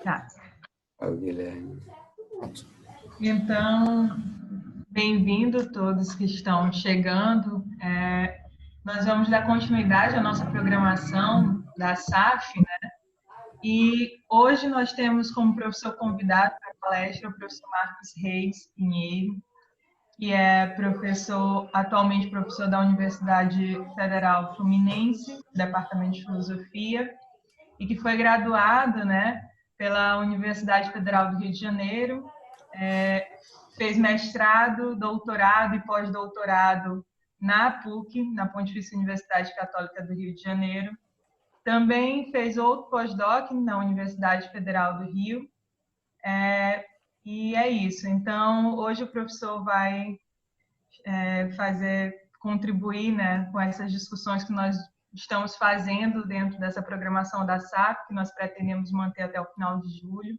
Tá. Guilherme. Então, bem-vindo todos que estão chegando. Nós vamos dar continuidade à nossa programação da SAF, né? E hoje nós temos como professor convidado para a palestra o professor Marcos Reis Pinheiro, que é atualmente professor da Universidade Federal Fluminense, Departamento de Filosofia, e que foi graduado, né, pela Universidade Federal do Rio de Janeiro, fez mestrado, doutorado e pós-doutorado na PUC, na Pontifícia Universidade Católica do Rio de Janeiro. Também fez outro pós-doc na Universidade Federal do Rio. E é isso. Então, hoje o professor vai contribuir, né, com essas discussões que nós estamos fazendo dentro dessa programação da SAP, que nós pretendemos manter até o final de julho.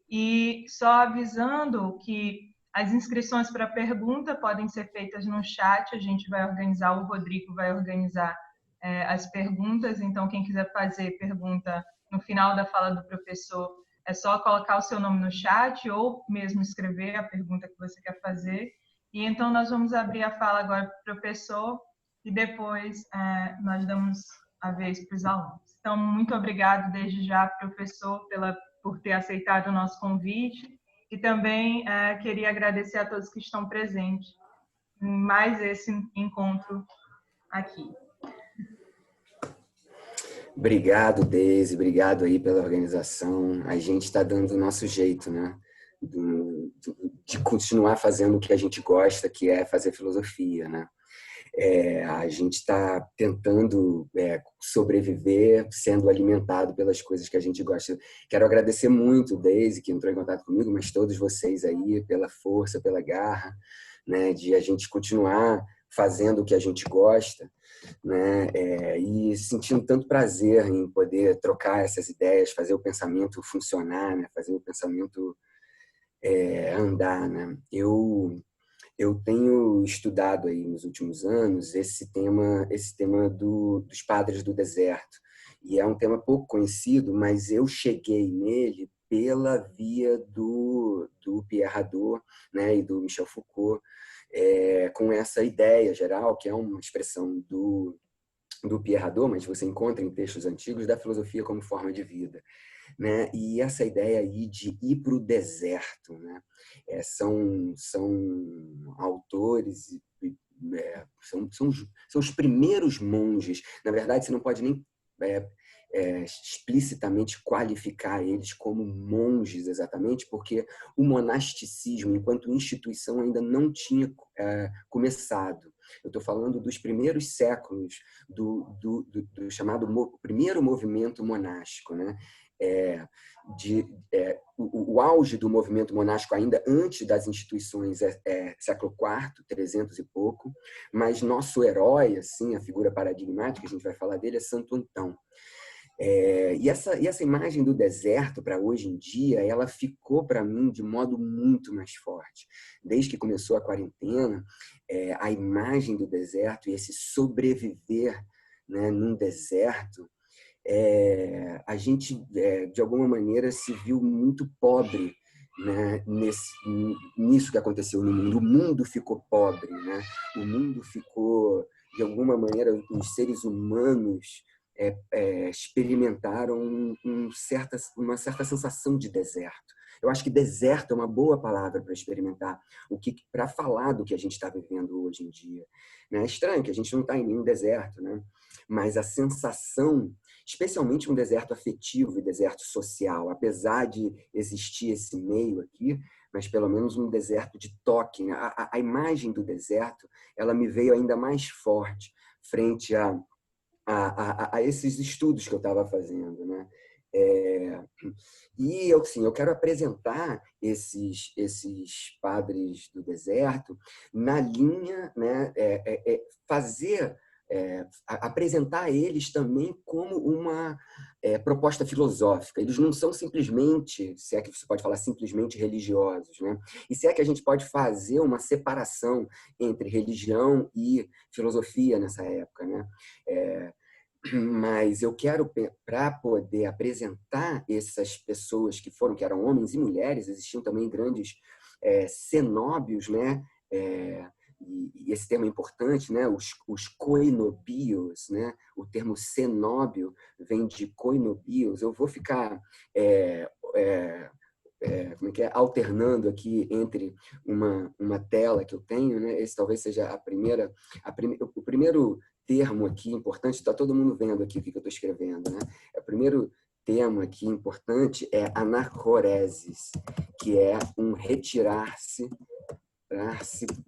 E só avisando que as inscrições para pergunta podem ser feitas no chat, a gente vai organizar, o Rodrigo vai organizar as perguntas, então quem quiser fazer pergunta no final da fala do professor, é só colocar o seu nome no chat ou mesmo escrever a pergunta que você quer fazer. E então nós vamos abrir a fala agora para o professor e depois nós damos a vez para os alunos. Então, muito obrigado desde já, professor, por ter aceitado o nosso convite e também queria agradecer a todos que estão presentes em mais esse encontro aqui. Obrigado, Deise, obrigado aí pela organização. A gente está dando o nosso jeito, né? De continuar fazendo o que a gente gosta, que é fazer filosofia, né? A gente está tentando sobreviver sendo alimentado pelas coisas que a gente gosta. Quero agradecer muito, Deise, que entrou em contato comigo, mas todos vocês aí, pela força, pela garra, né, de a gente continuar fazendo o que a gente gosta, né, e sentindo tanto prazer em poder trocar essas ideias, fazer o pensamento funcionar, né, fazer o pensamento andar, né. Eu tenho estudado aí nos últimos anos esse tema dos padres do deserto. E é um tema pouco conhecido, mas eu cheguei nele pela via do Pierre Hadot, né, e do Michel Foucault, com essa ideia geral, que é uma expressão do Pierre Hadot, mas você encontra em textos antigos, da filosofia como forma de vida, né? E essa ideia aí de ir para o deserto, né? São autores, são os primeiros monges. Na verdade, você não pode nem explicitamente qualificar eles como monges exatamente, porque o monasticismo, enquanto instituição, ainda não tinha começado. Eu estou falando dos primeiros séculos do chamado primeiro movimento monástico, né? O auge do movimento monástico ainda antes das instituições século IV, 300 e pouco, mas nosso herói, assim, a figura paradigmática, a gente vai falar dele, é Santo Antão. E essa imagem do deserto para hoje em dia, ela ficou para mim de modo muito mais forte. Desde que começou a quarentena, a imagem do deserto e esse sobreviver, né, num deserto, a gente, de alguma maneira, se viu muito pobre, né, nisso que aconteceu no mundo. O mundo ficou pobre, né? O mundo ficou, de alguma maneira, os seres humanos experimentaram uma certa sensação de deserto. Eu acho que deserto é uma boa palavra para experimentar, para falar do que a gente está vivendo hoje em dia. É estranho que a gente não está em nenhum deserto, né? Mas a sensação, especialmente um deserto afetivo e deserto social, apesar de existir esse meio aqui, mas pelo menos um deserto de toque, né? A imagem do deserto, ela me veio ainda mais forte frente a esses estudos que eu estava fazendo, né? E eu quero apresentar esses padres do deserto na linha, né? Apresentar eles também como uma proposta filosófica. Eles não são simplesmente, se é que você pode falar simplesmente religiosos, né? E se é que a gente pode fazer uma separação entre religião e filosofia nessa época, né? Mas eu quero, para poder apresentar essas pessoas que eram homens e mulheres, existiam também grandes cenóbios, né? E esse termo é importante, né? Os koinobios, né? O termo cenóbio vem de koinobios. Eu vou ficar como é que é? Alternando aqui entre uma tela que eu tenho, né? Esse talvez seja o primeiro termo aqui importante, está todo mundo vendo aqui o que eu estou escrevendo, né? O primeiro termo aqui importante é anacoreses, que é um retirar-se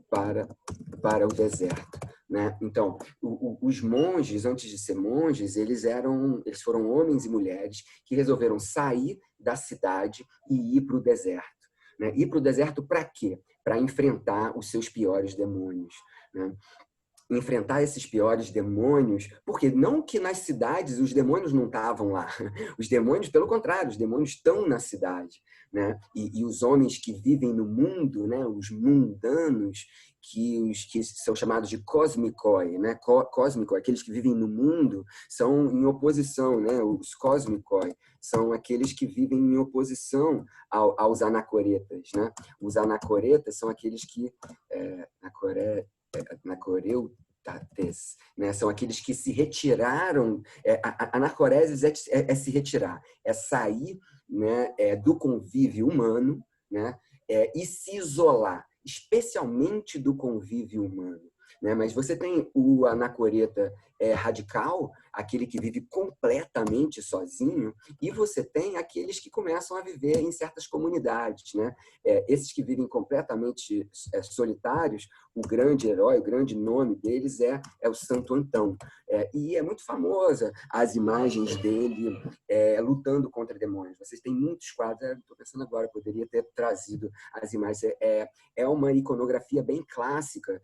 para o deserto, né? Então, os monges, antes de ser monges, eles foram homens e mulheres que resolveram sair da cidade e ir para o deserto, né? Ir para o deserto para quê? Para enfrentar os seus piores demônios, né? Enfrentar esses piores demônios, porque não que nas cidades os demônios não estavam lá, os demônios, pelo contrário, os demônios estão na cidade, né? E os homens que vivem no mundo, né? Os mundanos, que são chamados de cosmikoi, né? Cósmico, aqueles que vivem no mundo, são em oposição, né? Os cosmikoi são aqueles que vivem em oposição aos anacoretas, né? Os anacoretas são aqueles que anacoreutates, né? São aqueles que se retiraram. Anacoreses é se retirar, é sair, né? Do convívio humano, né? E se isolar, especialmente do convívio humano, né? Mas você tem o anacoreta radical, aquele que vive completamente sozinho, e você tem aqueles que começam a viver em certas comunidades, né? Esses que vivem completamente solitários, o grande herói, o grande nome deles é o Santo Antão. E é muito famosa as imagens dele lutando contra demônios. Vocês têm muitos quadros, estou pensando agora, poderia ter trazido as imagens. É uma iconografia bem clássica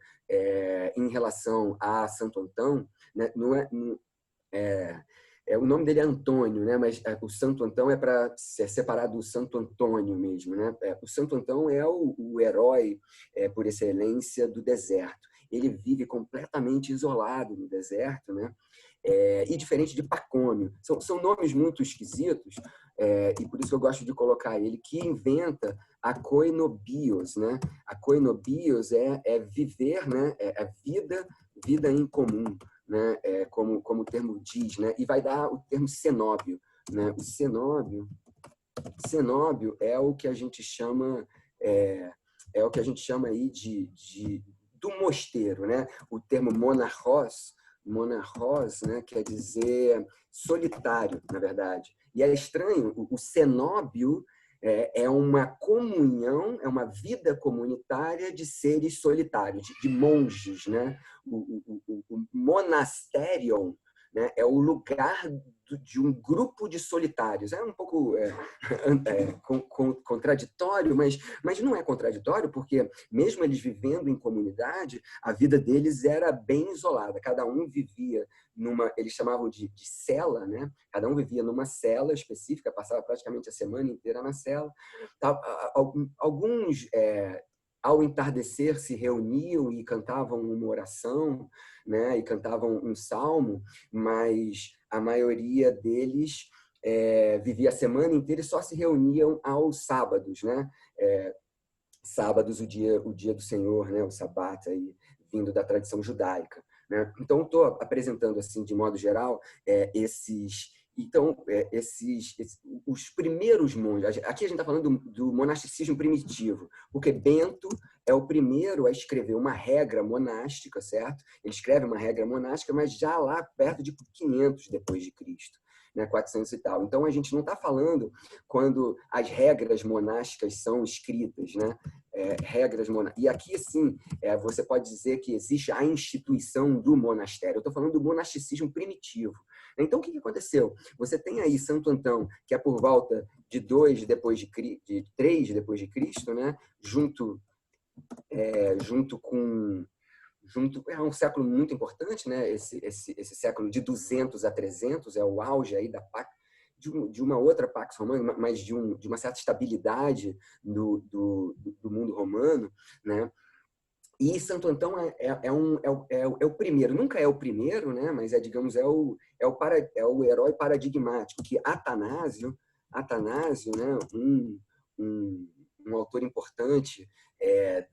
em relação a Santo Antão, né? O nome dele é Antônio, né? Mas o Santo Antão é para ser separado do Santo Antônio mesmo, né? O Santo Antão é o herói por excelência do deserto. Ele vive completamente isolado no deserto, né? E diferente de Pacômio. São nomes muito esquisitos, e por isso eu gosto de colocar ele, que inventa a koinobios, né? A koinobios é viver, né? É vida em comum, né? Como o termo diz, né? E vai dar o termo cenóbio, né? O cenóbio é o que a gente chama aí do mosteiro, né? O termo monarchos, né? Quer dizer solitário, na verdade. E é estranho, o cenóbio é uma comunhão, é uma vida comunitária de seres solitários, de monges, né? O monasterium, né? É o lugar de um grupo de solitários. É um pouco contraditório, mas não é contraditório, porque mesmo eles vivendo em comunidade, a vida deles era bem isolada. Cada um vivia eles chamavam de cela, né? Cada um vivia numa cela específica, passava praticamente a semana inteira na cela. Alguns ao entardecer se reuniam e cantavam uma oração, né? E cantavam um salmo, mas a maioria deles vivia a semana inteira e só se reuniam aos sábados, né? Sábados, o dia do Senhor, né? O sabat, aí, vindo da tradição judaica, né? Então, estou apresentando, assim, de modo geral, os primeiros monges. Aqui a gente está falando do monasticismo primitivo, porque Bento é o primeiro a escrever uma regra monástica, certo? Ele escreve uma regra monástica, mas já lá perto de 500 depois de Cristo, né? 400 e tal. Então, a gente não está falando quando as regras monásticas são escritas, né? Regras monásticas. E aqui, sim, você pode dizer que existe a instituição do monastério. Eu estou falando do monasticismo primitivo. Então, o que aconteceu? Você tem aí Santo Antão, que é por volta de 3 depois de Cristo, né? Junto é um século muito importante, né? Esse século de 200 a 300 é o auge aí de uma outra Pax Romana, mas de uma certa estabilidade do mundo romano, né? E Santo Antão é o primeiro, nunca é o primeiro, né? Mas digamos, é o herói paradigmático, que Atanásio, né? Um autor importante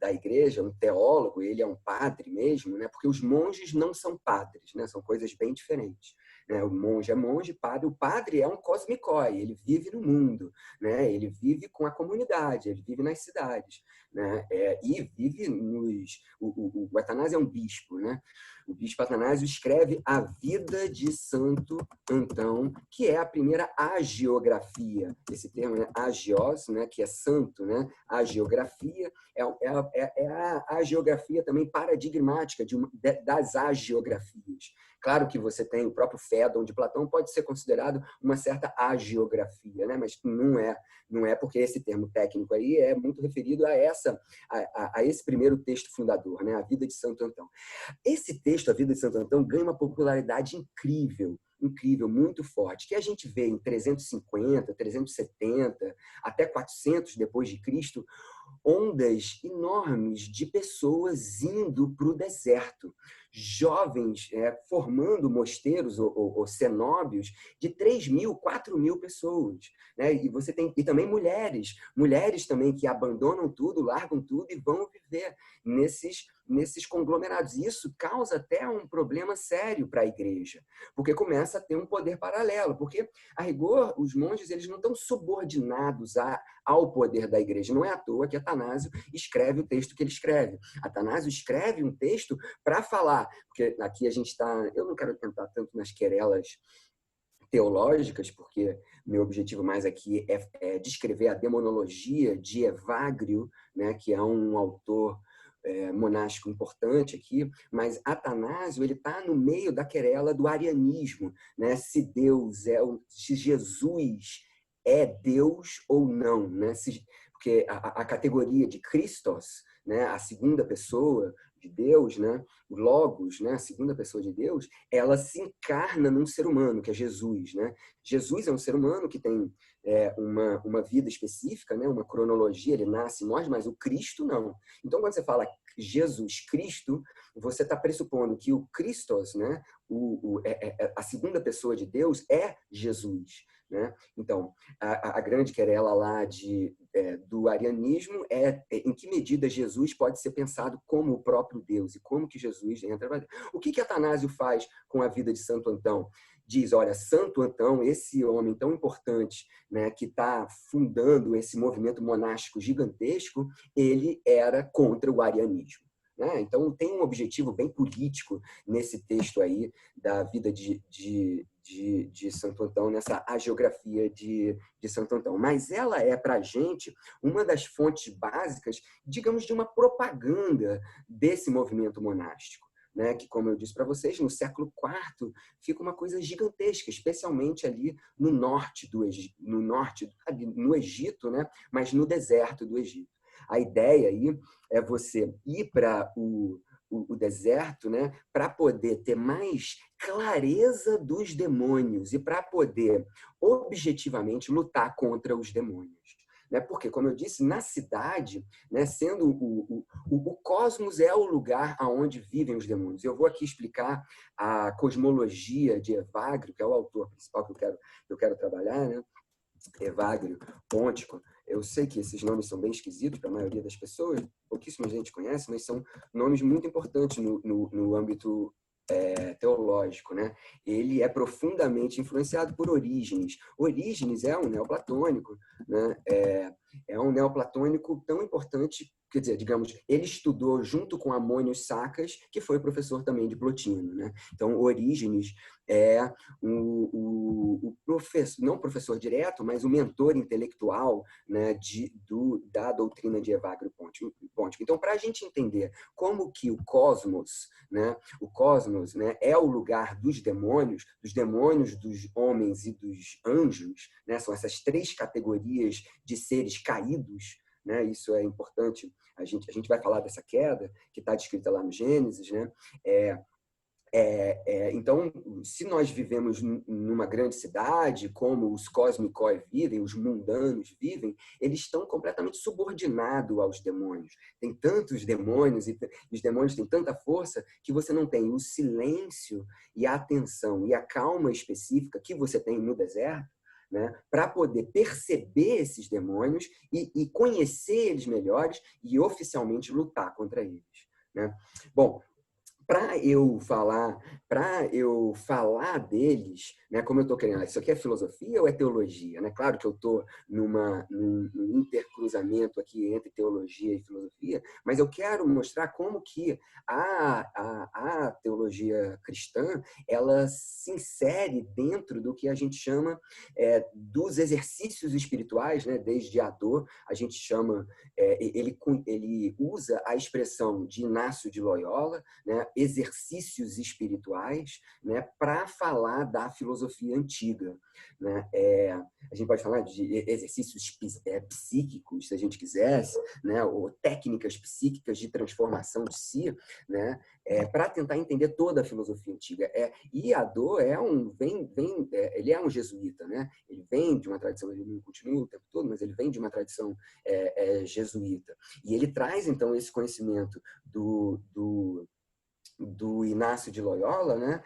da igreja, um teólogo, ele é um padre mesmo, né? Porque os monges não são padres, né? São coisas bem diferentes. Né? O monge é monge, padre. O padre é um cosmicoi, ele vive no mundo, né? Ele vive com a comunidade, ele vive nas cidades, né? E vive nos... O Atanásio é um bispo, né? O bispo Atanásio escreve a vida de Santo Antão, que é a primeira agiografia. Esse termo, né? Agios, né? Que é santo, né? Agiografia é a agiografia também paradigmática das agiografias. Claro que você tem o próprio Fédon de Platão, pode ser considerado uma certa agiografia, né? Mas não é porque esse termo técnico aí é muito referido a esse primeiro texto fundador, né? A vida de Santo Antão. Esse texto, A Vida de Santo Antão, ganha uma popularidade incrível, muito forte, que a gente vê em 350, 370, até 400 depois de Cristo, ondas enormes de pessoas indo para o deserto, jovens formando mosteiros ou cenóbios de 3.000, 4.000 pessoas, né? E você tem também mulheres também que abandonam tudo, largam tudo e vão viver nesses conglomerados. Isso causa até um problema sério para a igreja, porque começa a ter um poder paralelo, porque, a rigor, os monges eles não estão subordinados ao poder da igreja. Não é à toa que Atanásio escreve o texto que ele escreve. Atanásio escreve um texto para falar, porque aqui a gente está... Eu não quero tentar tanto nas querelas teológicas, porque meu objetivo mais aqui é descrever a demonologia de Evagrio, né, que é um autor monástico importante aqui, mas Atanásio ele está no meio da querela do arianismo, né? Se Jesus é Deus ou não, né? Porque a categoria de Christos, né? A segunda pessoa de Deus, né? O Logos, né? A segunda pessoa de Deus, ela se encarna num ser humano, que é Jesus, né? Jesus é um ser humano que tem uma vida específica, né? Uma cronologia, ele nasce e morre, mas o Cristo não. Então, quando você fala Jesus Cristo, você está pressupondo que o Christos, né? A segunda pessoa de Deus é Jesus, né? Então, a grande querela lá do arianismo em que medida Jesus pode ser pensado como o próprio Deus e como que Jesus entra. O que Atanásio faz com a vida de Santo Antão? Diz, olha, Santo Antão, esse homem tão importante, né, que está fundando esse movimento monástico gigantesco, ele era contra o arianismo. Né? Então, tem um objetivo bem político nesse texto aí da vida de Santo Antão, nessa agiografia de Santo Antão. Mas ela é, para a gente, uma das fontes básicas, digamos, de uma propaganda desse movimento monástico. Né, que, como eu disse para vocês, no século IV fica uma coisa gigantesca, especialmente ali no norte no Egito, né, mas no deserto do Egito. A ideia aí é você ir para o deserto, né, para poder ter mais clareza dos demônios e para poder objetivamente lutar contra os demônios. Né? Porque, como eu disse, na cidade, né, sendo o cosmos é o lugar onde vivem os demônios. Eu vou aqui explicar a cosmologia de Evagrio, que é o autor principal que eu quero trabalhar, né? Evagrio, Pontico. Eu sei que esses nomes são bem esquisitos para a maioria das pessoas, pouquíssima gente conhece, mas são nomes muito importantes no âmbito teológico, né? Ele é profundamente influenciado por Orígenes. Orígenes é um neoplatônico, né? É um neoplatônico tão importante, quer dizer, digamos, ele estudou junto com Amônios Sacas, que foi professor também de Plotino, né? Então, Orígenes é o professor, não professor direto, mas o mentor intelectual, né, da doutrina de Evagrio Pontico. Então, para a gente entender como que o cosmos, né, é o lugar dos demônios, dos homens e dos anjos, né, são essas três categorias de seres caídos, né, isso é importante, a gente vai falar dessa queda, que está descrita lá no Gênesis, né, Então, se nós vivemos numa grande cidade, como os cosmicói vivem, os mundanos vivem, eles estão completamente subordinados aos demônios. Tem tantos demônios, e os demônios têm tanta força, que você não tem o silêncio e a atenção e a calma específica que você tem no deserto, né, para poder perceber esses demônios e conhecer eles melhores e oficialmente lutar contra eles, né? Bom, para eu falar deles, né, como eu estou querendo, isso aqui é filosofia ou é teologia? Né? Claro que eu estou num intercruzamento aqui entre teologia e filosofia, mas eu quero mostrar como que a teologia cristã ela se insere dentro do que a gente chama dos exercícios espirituais, né? Desde a dor, a gente chama, ele usa a expressão de Inácio de Loyola, né, exercícios espirituais, né, para falar da filosofia antiga, né? A gente pode falar de exercícios psíquicos, se a gente quisesse, né, ou técnicas psíquicas de transformação de si, né, para tentar entender toda a filosofia antiga. E Hadot ele é um jesuíta, né? Ele vem de uma tradição, ele não continua o tempo todo, mas ele vem de uma tradição jesuíta. E ele traz, então, esse conhecimento do Inácio de Loyola, né,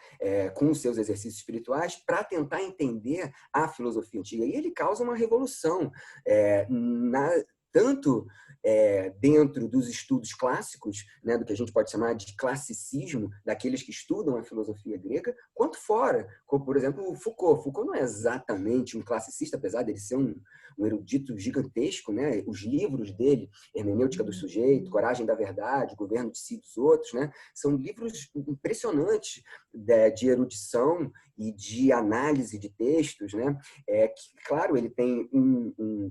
com os seus exercícios espirituais, para tentar entender a filosofia antiga. E ele causa uma revolução, tanto dentro dos estudos clássicos, né, do que a gente pode chamar de classicismo, daqueles que estudam a filosofia grega, quanto fora, como, por exemplo, Foucault. Foucault não é exatamente um classicista, apesar dele ser um erudito gigantesco, né? Os livros dele, Hermenêutica do Sujeito, Coragem da Verdade, Governo de Si e dos Outros, né? São livros impressionantes de erudição e de análise de textos, né? Claro, ele tem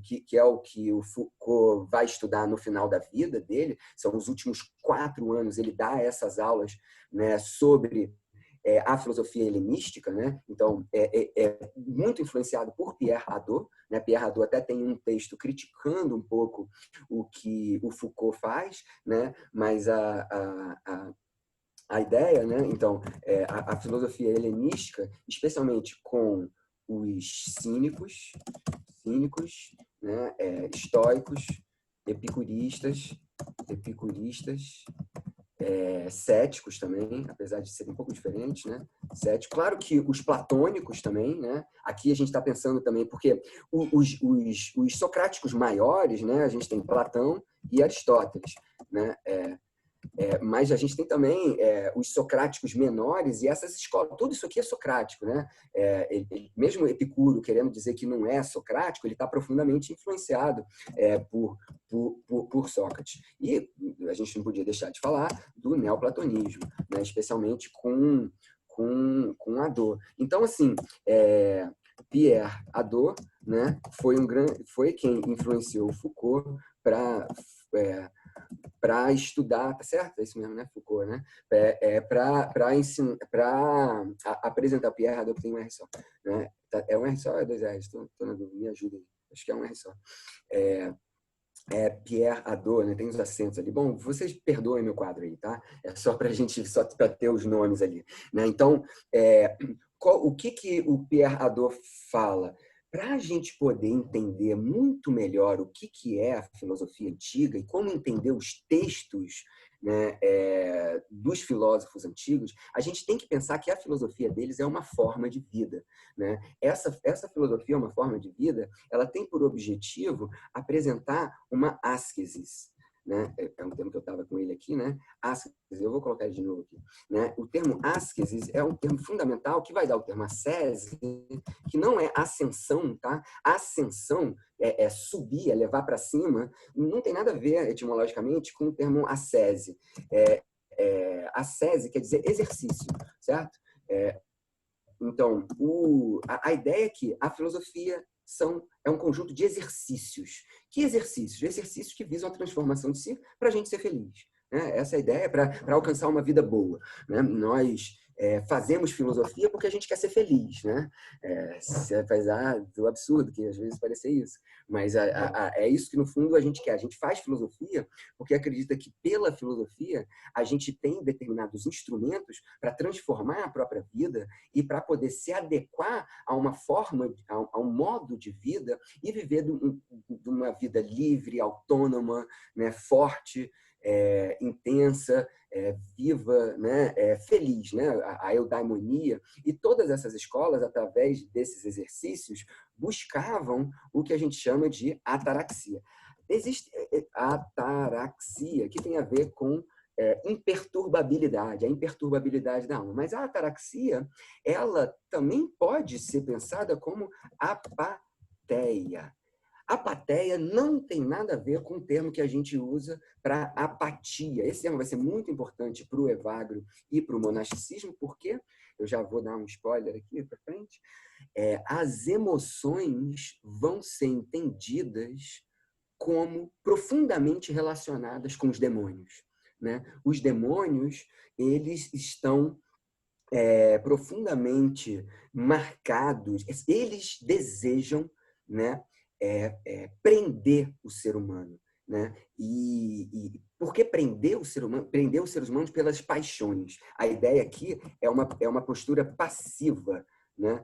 que é o que o Foucault vai estudar no final da vida dele, são os últimos 4 anos, ele dá essas aulas, né, sobre a filosofia helenística, né? Então, é muito influenciado por Pierre Hadot, né? Pierre Hadot até tem um texto criticando um pouco o que o Foucault faz, né? Mas a ideia, né? Então, a filosofia helenística, especialmente com os cínicos, né? Estoicos, epicuristas, céticos também, apesar de serem um pouco diferentes, né? Céticos. Claro que os platônicos também, né? Aqui a gente está pensando também, porque os socráticos maiores, né? A gente tem Platão e Aristóteles, né? Mas a gente tem também os socráticos menores e essas escolas. Tudo isso aqui é socrático, né? Mesmo Epicuro querendo dizer que não é socrático, ele está profundamente influenciado por Sócrates. E a gente não podia deixar de falar do neoplatonismo, né? Especialmente com Hadot. Então, assim, Pierre Hadot, né? Foi quem influenciou Foucault para estudar, tá certo? É isso mesmo, né? Foucault, né? Para apresentar Pierre Hadot, tem um R só, né? É um R só ou é 2 R's? Estou na dúvida, me ajuda aí. Acho que é um R só. Pierre Hadot, né? Tem os acentos ali. Bom, vocês perdoem meu quadro aí, tá? É só para ter os nomes ali, né? Então, o que o Pierre Hadot fala? Para a gente poder entender muito melhor o que é a filosofia antiga e como entender os textos, né, dos filósofos antigos, a gente tem que pensar que a filosofia deles é uma forma de vida, né? Essa filosofia é uma forma de vida, ela tem por objetivo apresentar uma ascesis, né? É um termo que eu estava com ele aqui, né? Ascesis, eu vou colocar ele de novo aqui, né? O termo ascesis é um termo fundamental que vai dar o termo ascese, que não é ascensão, tá? Ascensão é subir, é levar para cima, não tem nada a ver etimologicamente com o termo ascese. Ascese quer dizer exercício, certo? Então, a ideia é que a filosofia é um conjunto de exercícios. Que exercícios? Exercícios que visam a transformação de si para a gente ser feliz, né? Essa é a ideia para alcançar uma vida boa, né? Nós fazemos filosofia porque a gente quer ser feliz, né? Apesar do absurdo que às vezes parecer isso. Mas é isso que, no fundo, a gente quer. A gente faz filosofia porque acredita que, pela filosofia, a gente tem determinados instrumentos para transformar a própria vida e para poder se adequar a uma forma, a um modo de vida e viver de uma vida livre, autônoma, né? Forte, intensa, viva, né? Feliz, né? A eudaimonia. E todas essas escolas, através desses exercícios, buscavam o que a gente chama de ataraxia. Existe a ataraxia, que tem a ver com imperturbabilidade, a imperturbabilidade da alma. Mas a ataraxia, ela também pode ser pensada como apatheia. Apatheia não tem nada a ver com o termo que a gente usa para apatia. Esse termo vai ser muito importante para o Evagrio e para o monasticismo, porque, eu já vou dar um spoiler aqui para frente, as emoções vão ser entendidas como profundamente relacionadas com os demônios, né? Os demônios, eles estão profundamente marcados, eles desejam, né, prender o ser humano, né? E por que prender o ser humano? Prender os seres humanos pelas paixões. A ideia aqui é uma postura passiva, né?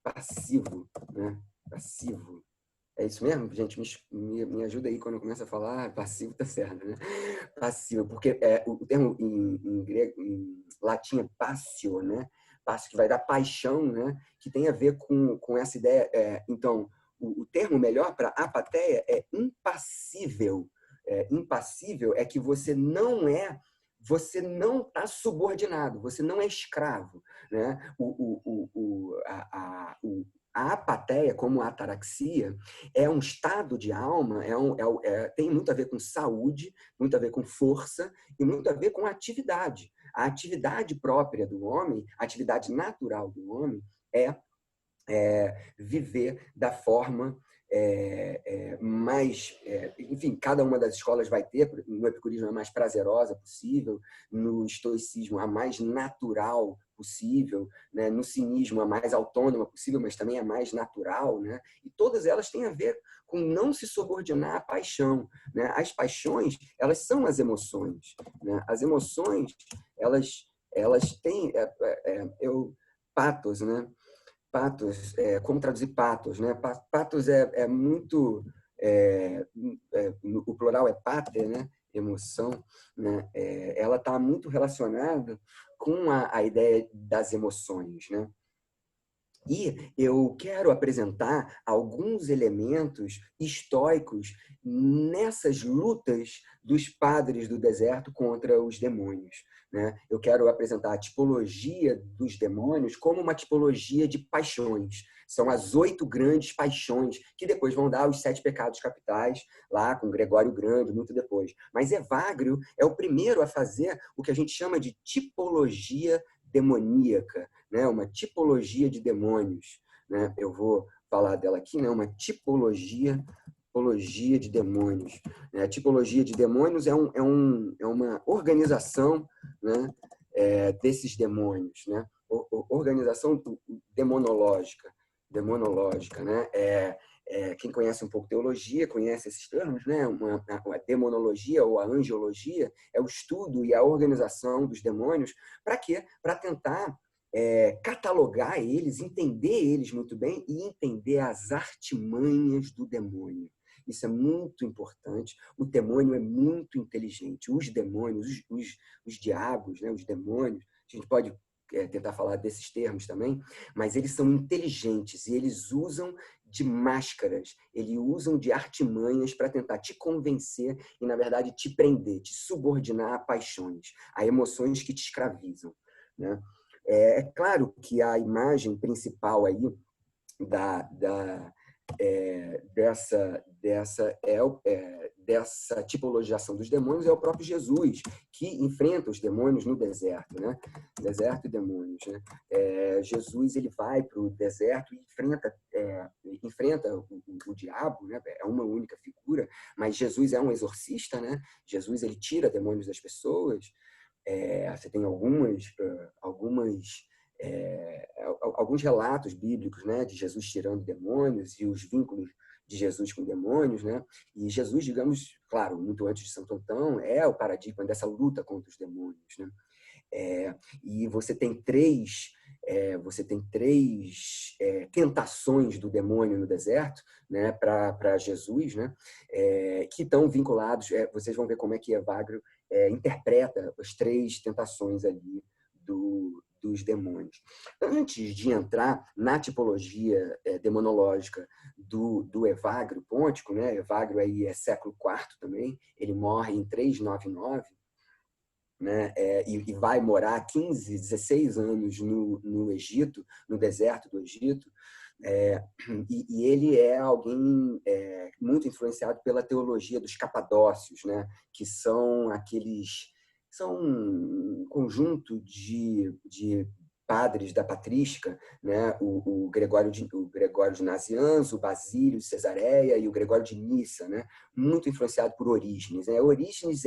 Passivo, né? Passivo. É isso mesmo? Gente, me ajuda aí quando eu começo a falar. Passivo tá certo, né? Passivo, porque o termo em grego, em latim é passio, né? Passio, que vai dar paixão, né? Que tem a ver com essa ideia. Então, o termo melhor para apatheia é impassível. Impassível é que você não está subordinado, você não é escravo, né? A apatheia, como a ataraxia, é um estado de alma, tem muito a ver com saúde, muito a ver com força e muito a ver com atividade. A atividade própria do homem, a atividade natural do homem é viver da forma mais... enfim, cada uma das escolas vai ter, no epicurismo a mais prazerosa possível, no estoicismo a mais natural possível, né? No cinismo a mais autônoma possível, mas também a mais natural, né? E todas elas têm a ver com não se subordinar à paixão, né? As paixões, elas são as emoções, né? As emoções, elas têm patos, né? Patos, como traduzir patos, né? Patos muito... o plural é pater, né? Emoção, né? Ela está muito relacionada com a ideia das emoções, né? E eu quero apresentar alguns elementos estoicos nessas lutas dos padres do deserto contra os demônios, né? Eu quero apresentar a tipologia dos demônios como uma tipologia de paixões. São as 8 grandes paixões, que depois vão dar os 7 pecados capitais, lá com Gregório Grande, muito depois. Mas Evagrio é o primeiro a fazer o que a gente chama de tipologia demoníaca, né? Uma tipologia de demônios, né? Eu vou falar dela aqui, né? Uma tipologia de demônios. A tipologia de demônios é uma organização, né? Desses demônios, né? Organização demonológica, né? Quem conhece um pouco teologia conhece esses termos, né? A demonologia ou a angiologia é o estudo e a organização dos demônios. Para quê? Para tentar catalogar eles, entender eles muito bem e entender as artimanhas do demônio. Isso é muito importante. O demônio é muito inteligente. Os demônios, os diabos, né? Os demônios, a gente pode tentar falar desses termos também, mas eles são inteligentes e eles usam de máscaras, eles usam de artimanhas para tentar te convencer e, na verdade, te prender, te subordinar a paixões, a emoções que te escravizam, né? É claro que a imagem principal aí dessa tipologização dos demônios é o próprio Jesus, que enfrenta os demônios no deserto, né? Deserto e demônios, né? Jesus, ele vai para o deserto e enfrenta o diabo, né? É uma única figura, mas Jesus é um exorcista, né? Jesus, ele tira demônios das pessoas. Você tem alguns relatos bíblicos, né, de Jesus tirando demônios e os vínculos de Jesus com demônios, né? E Jesus, digamos, claro, muito antes de Santo Antão, é o paradigma dessa luta contra os demônios, né? E você tem três tentações do demônio no deserto, né, para Jesus, né, que estão vinculados. Vocês vão ver como é que Evagrio interpreta as três tentações ali dos demônios. Antes de entrar na tipologia demonológica do Evagrio Pontico, né, Evagrio aí é século IV também, ele morre em 399, né, e vai morar 15, 16 anos no Egito, no deserto do Egito, e ele é alguém muito influenciado pela teologia dos capadócios, né, que são um conjunto de padres da patrística, né, o Gregório de Nazianzo, o Basílio de Cesareia e o Gregório de Nissa, né, muito influenciado por Orígenes, né? Orígenes,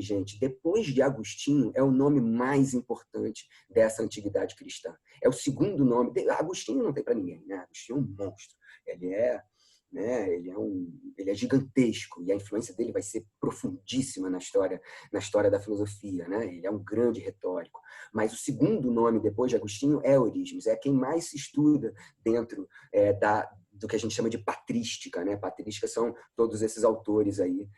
gente, depois de Agostinho, é o nome mais importante dessa antiguidade cristã. É o segundo nome. Agostinho não tem para ninguém, né? Agostinho é um monstro. Ele é gigantesco e a influência dele vai ser profundíssima na história da filosofia, né? Ele é um grande retórico. Mas o segundo nome depois de Agostinho é Orígenes, é quem mais se estuda dentro do que a gente chama de patrística, né? Patrística são todos esses autores aí,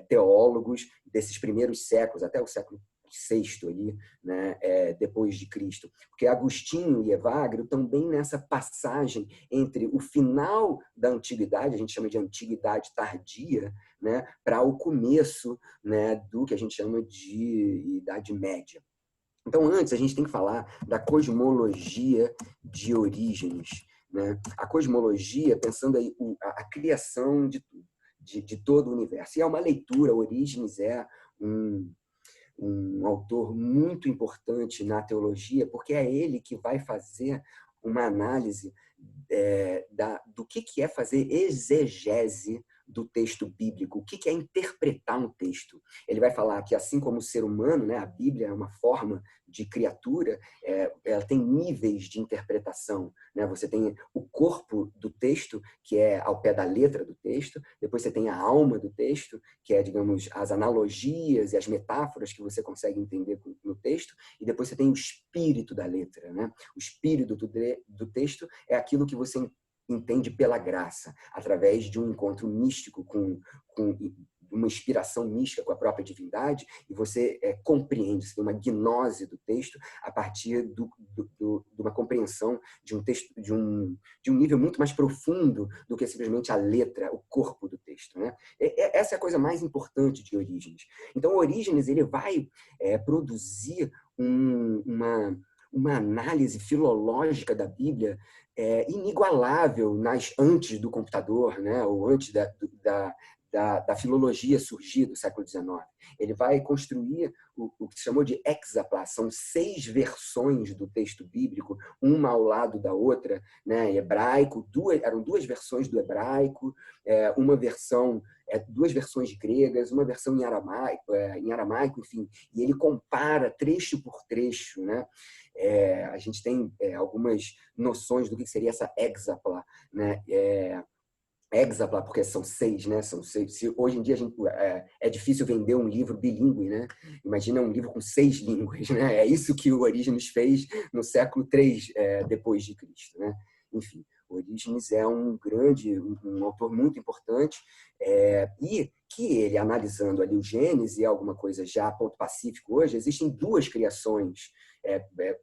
teólogos desses primeiros séculos, até o século VI ali, né, depois de Cristo. Porque Agostinho e Evagrio estão bem nessa passagem entre o final da antiguidade, a gente chama de antiguidade tardia, né, para o começo, né, do que a gente chama de Idade Média. Então, antes, a gente tem que falar da cosmologia de Orígenes, né? A cosmologia, pensando aí a criação de tudo, de todo o universo. E é uma leitura, Orígenes é um autor muito importante na teologia, porque é ele que vai fazer uma análise do que é fazer exegese do texto bíblico, o que é interpretar um texto. Ele vai falar que, assim como o ser humano, né, a Bíblia é uma forma de criatura, ela tem níveis de interpretação, né? Você tem o corpo do texto, que é ao pé da letra do texto, depois você tem a alma do texto, que é, digamos, as analogias e as metáforas que você consegue entender no texto, e depois você tem o espírito da letra, né? O espírito do texto é aquilo que você entende pela graça, através de um encontro místico com uma inspiração mística com a própria divindade, e você compreende, você tem uma gnose do texto a partir de uma compreensão de um texto, de um nível muito mais profundo do que simplesmente a letra, o corpo do texto, né? Essa é a coisa mais importante de Orígenes. Então, Orígenes ele vai produzir uma análise filológica da Bíblia inigualável antes do computador, né? Ou antes da filologia surgir do século XIX. Ele vai construir o que se chamou de hexapla, são 6 versões do texto bíblico, uma ao lado da outra, né? Em hebraico, eram 2 versões do hebraico, duas versões gregas, uma versão em aramaico, enfim, e ele compara trecho por trecho, né? A gente tem algumas noções do que seria essa hexapla, né? Hexapla, porque são 6, né? São 6. Hoje em dia é difícil vender um livro bilíngue, né? Imagina um livro com 6 línguas, né? É isso que o Orígenes fez no século III depois de Cristo, né? Enfim, Orígenes é um autor muito importante, e que ele, analisando ali o Gênesis e alguma coisa já ponto pacífico hoje, existem 2 criações.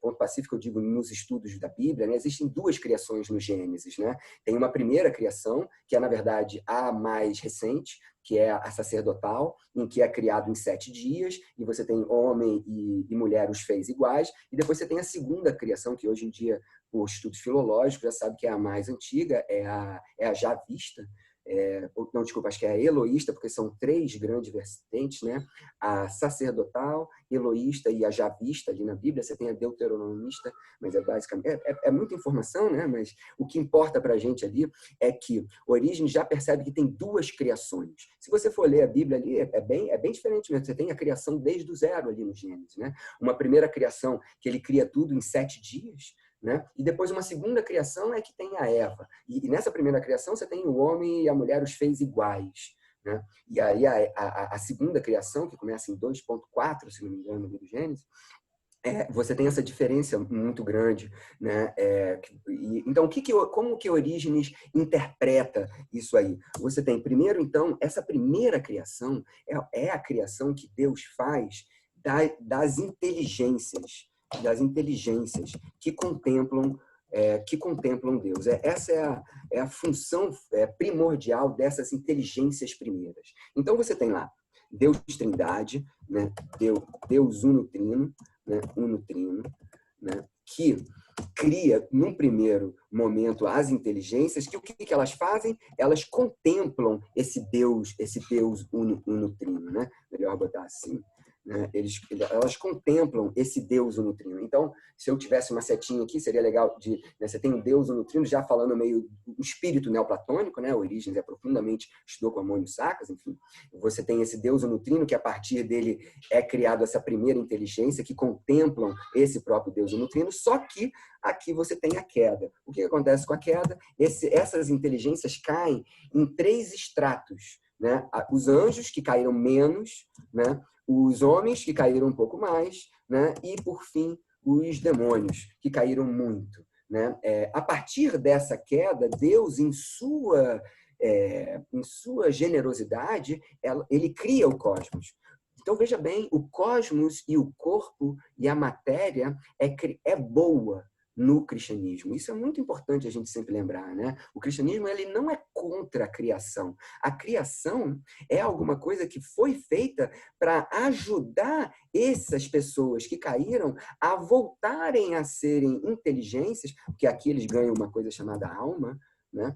Ponto pacífico, eu digo, nos estudos da Bíblia, né? Existem 2 criações no Gênesis, né? Tem uma primeira criação, que é, na verdade, a mais recente, que é a sacerdotal, em que é criado em 7 dias, e você tem homem e mulher os fez iguais, e depois você tem a segunda criação, que hoje em dia, por estudos filológicos, já sabe que é a mais antiga, é a já vista, não, desculpa, acho que é a eloísta, porque são 3 grandes vertentes, né? A sacerdotal, eloísta e a javista ali na Bíblia. Você tem a deuteronomista, mas é basicamente é muita informação, né? Mas o que importa para a gente ali é que Orígenes já percebe que tem 2 criações. Se você for ler a Bíblia ali, é bem diferente mesmo. Você tem a criação desde o zero ali no Gênesis, né? Uma primeira criação que ele cria tudo em 7 dias, né? E depois uma segunda criação é que tem a Eva. E nessa primeira criação você tem o homem e a mulher os fez iguais, né? E aí a segunda criação, que começa em 2.4, se não me engano, no livro do Gênesis, você tem essa diferença muito grande, né? Então, como que Orígenes interpreta isso aí? Você tem, primeiro, então, essa primeira criação é a criação que Deus faz das inteligências que contemplam Deus. Essa é a função primordial dessas inteligências primeiras. Então, você tem lá Deus Trindade, né? Deus Uno-Trino, né? Que cria, num primeiro momento, as inteligências, que o que elas fazem? Elas contemplam esse Deus Uno-Trino, né? Melhor botar assim. Né? Elas contemplam esse Deus Uno-Trino. Então, se eu tivesse uma setinha aqui, seria legal né? Você tem o Deus Uno-Trino já falando meio o espírito neoplatônico, né? Orígenes profundamente estudou com Ammônio Sacas, enfim. Você tem esse Deus Uno-Trino, que a partir dele é criado essa primeira inteligência, que contemplam esse próprio Deus Uno-Trino, só que aqui você tem a queda. O que acontece com a queda? Essas inteligências caem em 3 estratos, né? Os anjos, que caíram menos, né? Os homens, que caíram um pouco mais, né? E, por fim, os demônios, que caíram muito, né? A partir dessa queda, Deus, em sua generosidade, ele cria o cosmos. Então, veja bem, o cosmos e o corpo e a matéria é boa no cristianismo. Isso é muito importante a gente sempre lembrar, né? O cristianismo, ele não é contra a criação. A criação é alguma coisa que foi feita para ajudar essas pessoas que caíram a voltarem a serem inteligências, porque aqui eles ganham uma coisa chamada alma, né?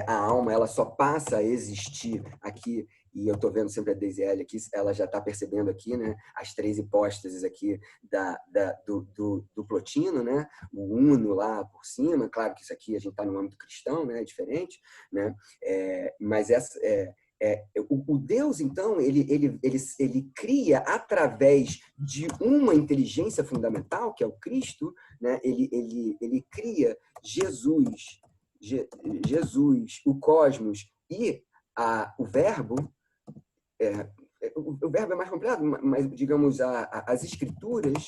A alma, ela só passa a existir aqui, e eu estou vendo sempre a Deisiele aqui, ela já está percebendo aqui, né, as 3 hipóstases aqui do Plotino, né, o uno lá por cima. Claro que isso aqui a gente está no âmbito cristão, né, é diferente, né, mas o Deus, então, ele cria através de uma inteligência fundamental, que é o Cristo, né, ele cria Jesus, o cosmos e o verbo. O verbo é mais complicado, mas, digamos, as escrituras,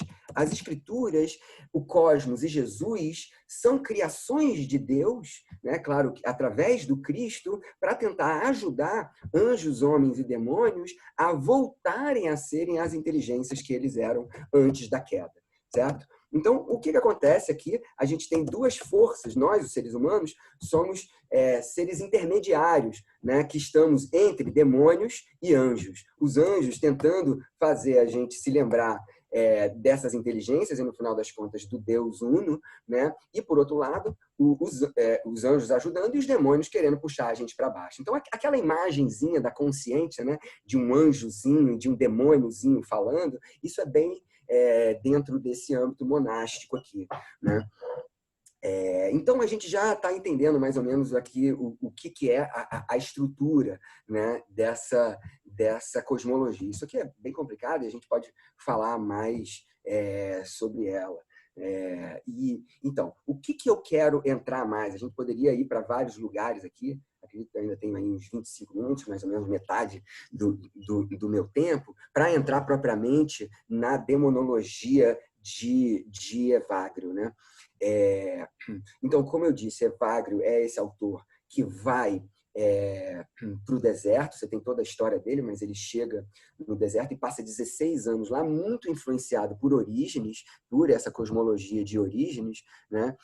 o cosmos e Jesus são criações de Deus, né? Claro, através do Cristo, para tentar ajudar anjos, homens e demônios a voltarem a serem as inteligências que eles eram antes da queda, certo? Então, o que acontece aqui? A gente tem 2 forças. Nós, os seres humanos, somos seres intermediários, né? Que estamos entre demônios e anjos. Os anjos tentando fazer a gente se lembrar dessas inteligências e, no final das contas, do Deus Uno, né? E, por outro lado, os anjos ajudando e os demônios querendo puxar a gente para baixo. Então, aquela imagenzinha da consciência, né? De um anjozinho, de um demôniozinho falando, isso é bem dentro desse âmbito monástico aqui, né? Então, a gente já está entendendo mais ou menos aqui o que é a estrutura, né, dessa cosmologia. Isso aqui é bem complicado e a gente pode falar mais sobre ela. Então, o que eu quero entrar mais? A gente poderia ir para vários lugares aqui. Acredito que eu ainda tenho aí uns 25 minutos, mais ou menos metade do meu tempo, para entrar propriamente na demonologia de Evagrio, né? Então, como eu disse, Evagrio é esse autor que vai para o deserto. Você tem toda a história dele, mas ele chega no deserto e passa 16 anos lá, muito influenciado por Orígenes, por essa cosmologia de Orígenes, né?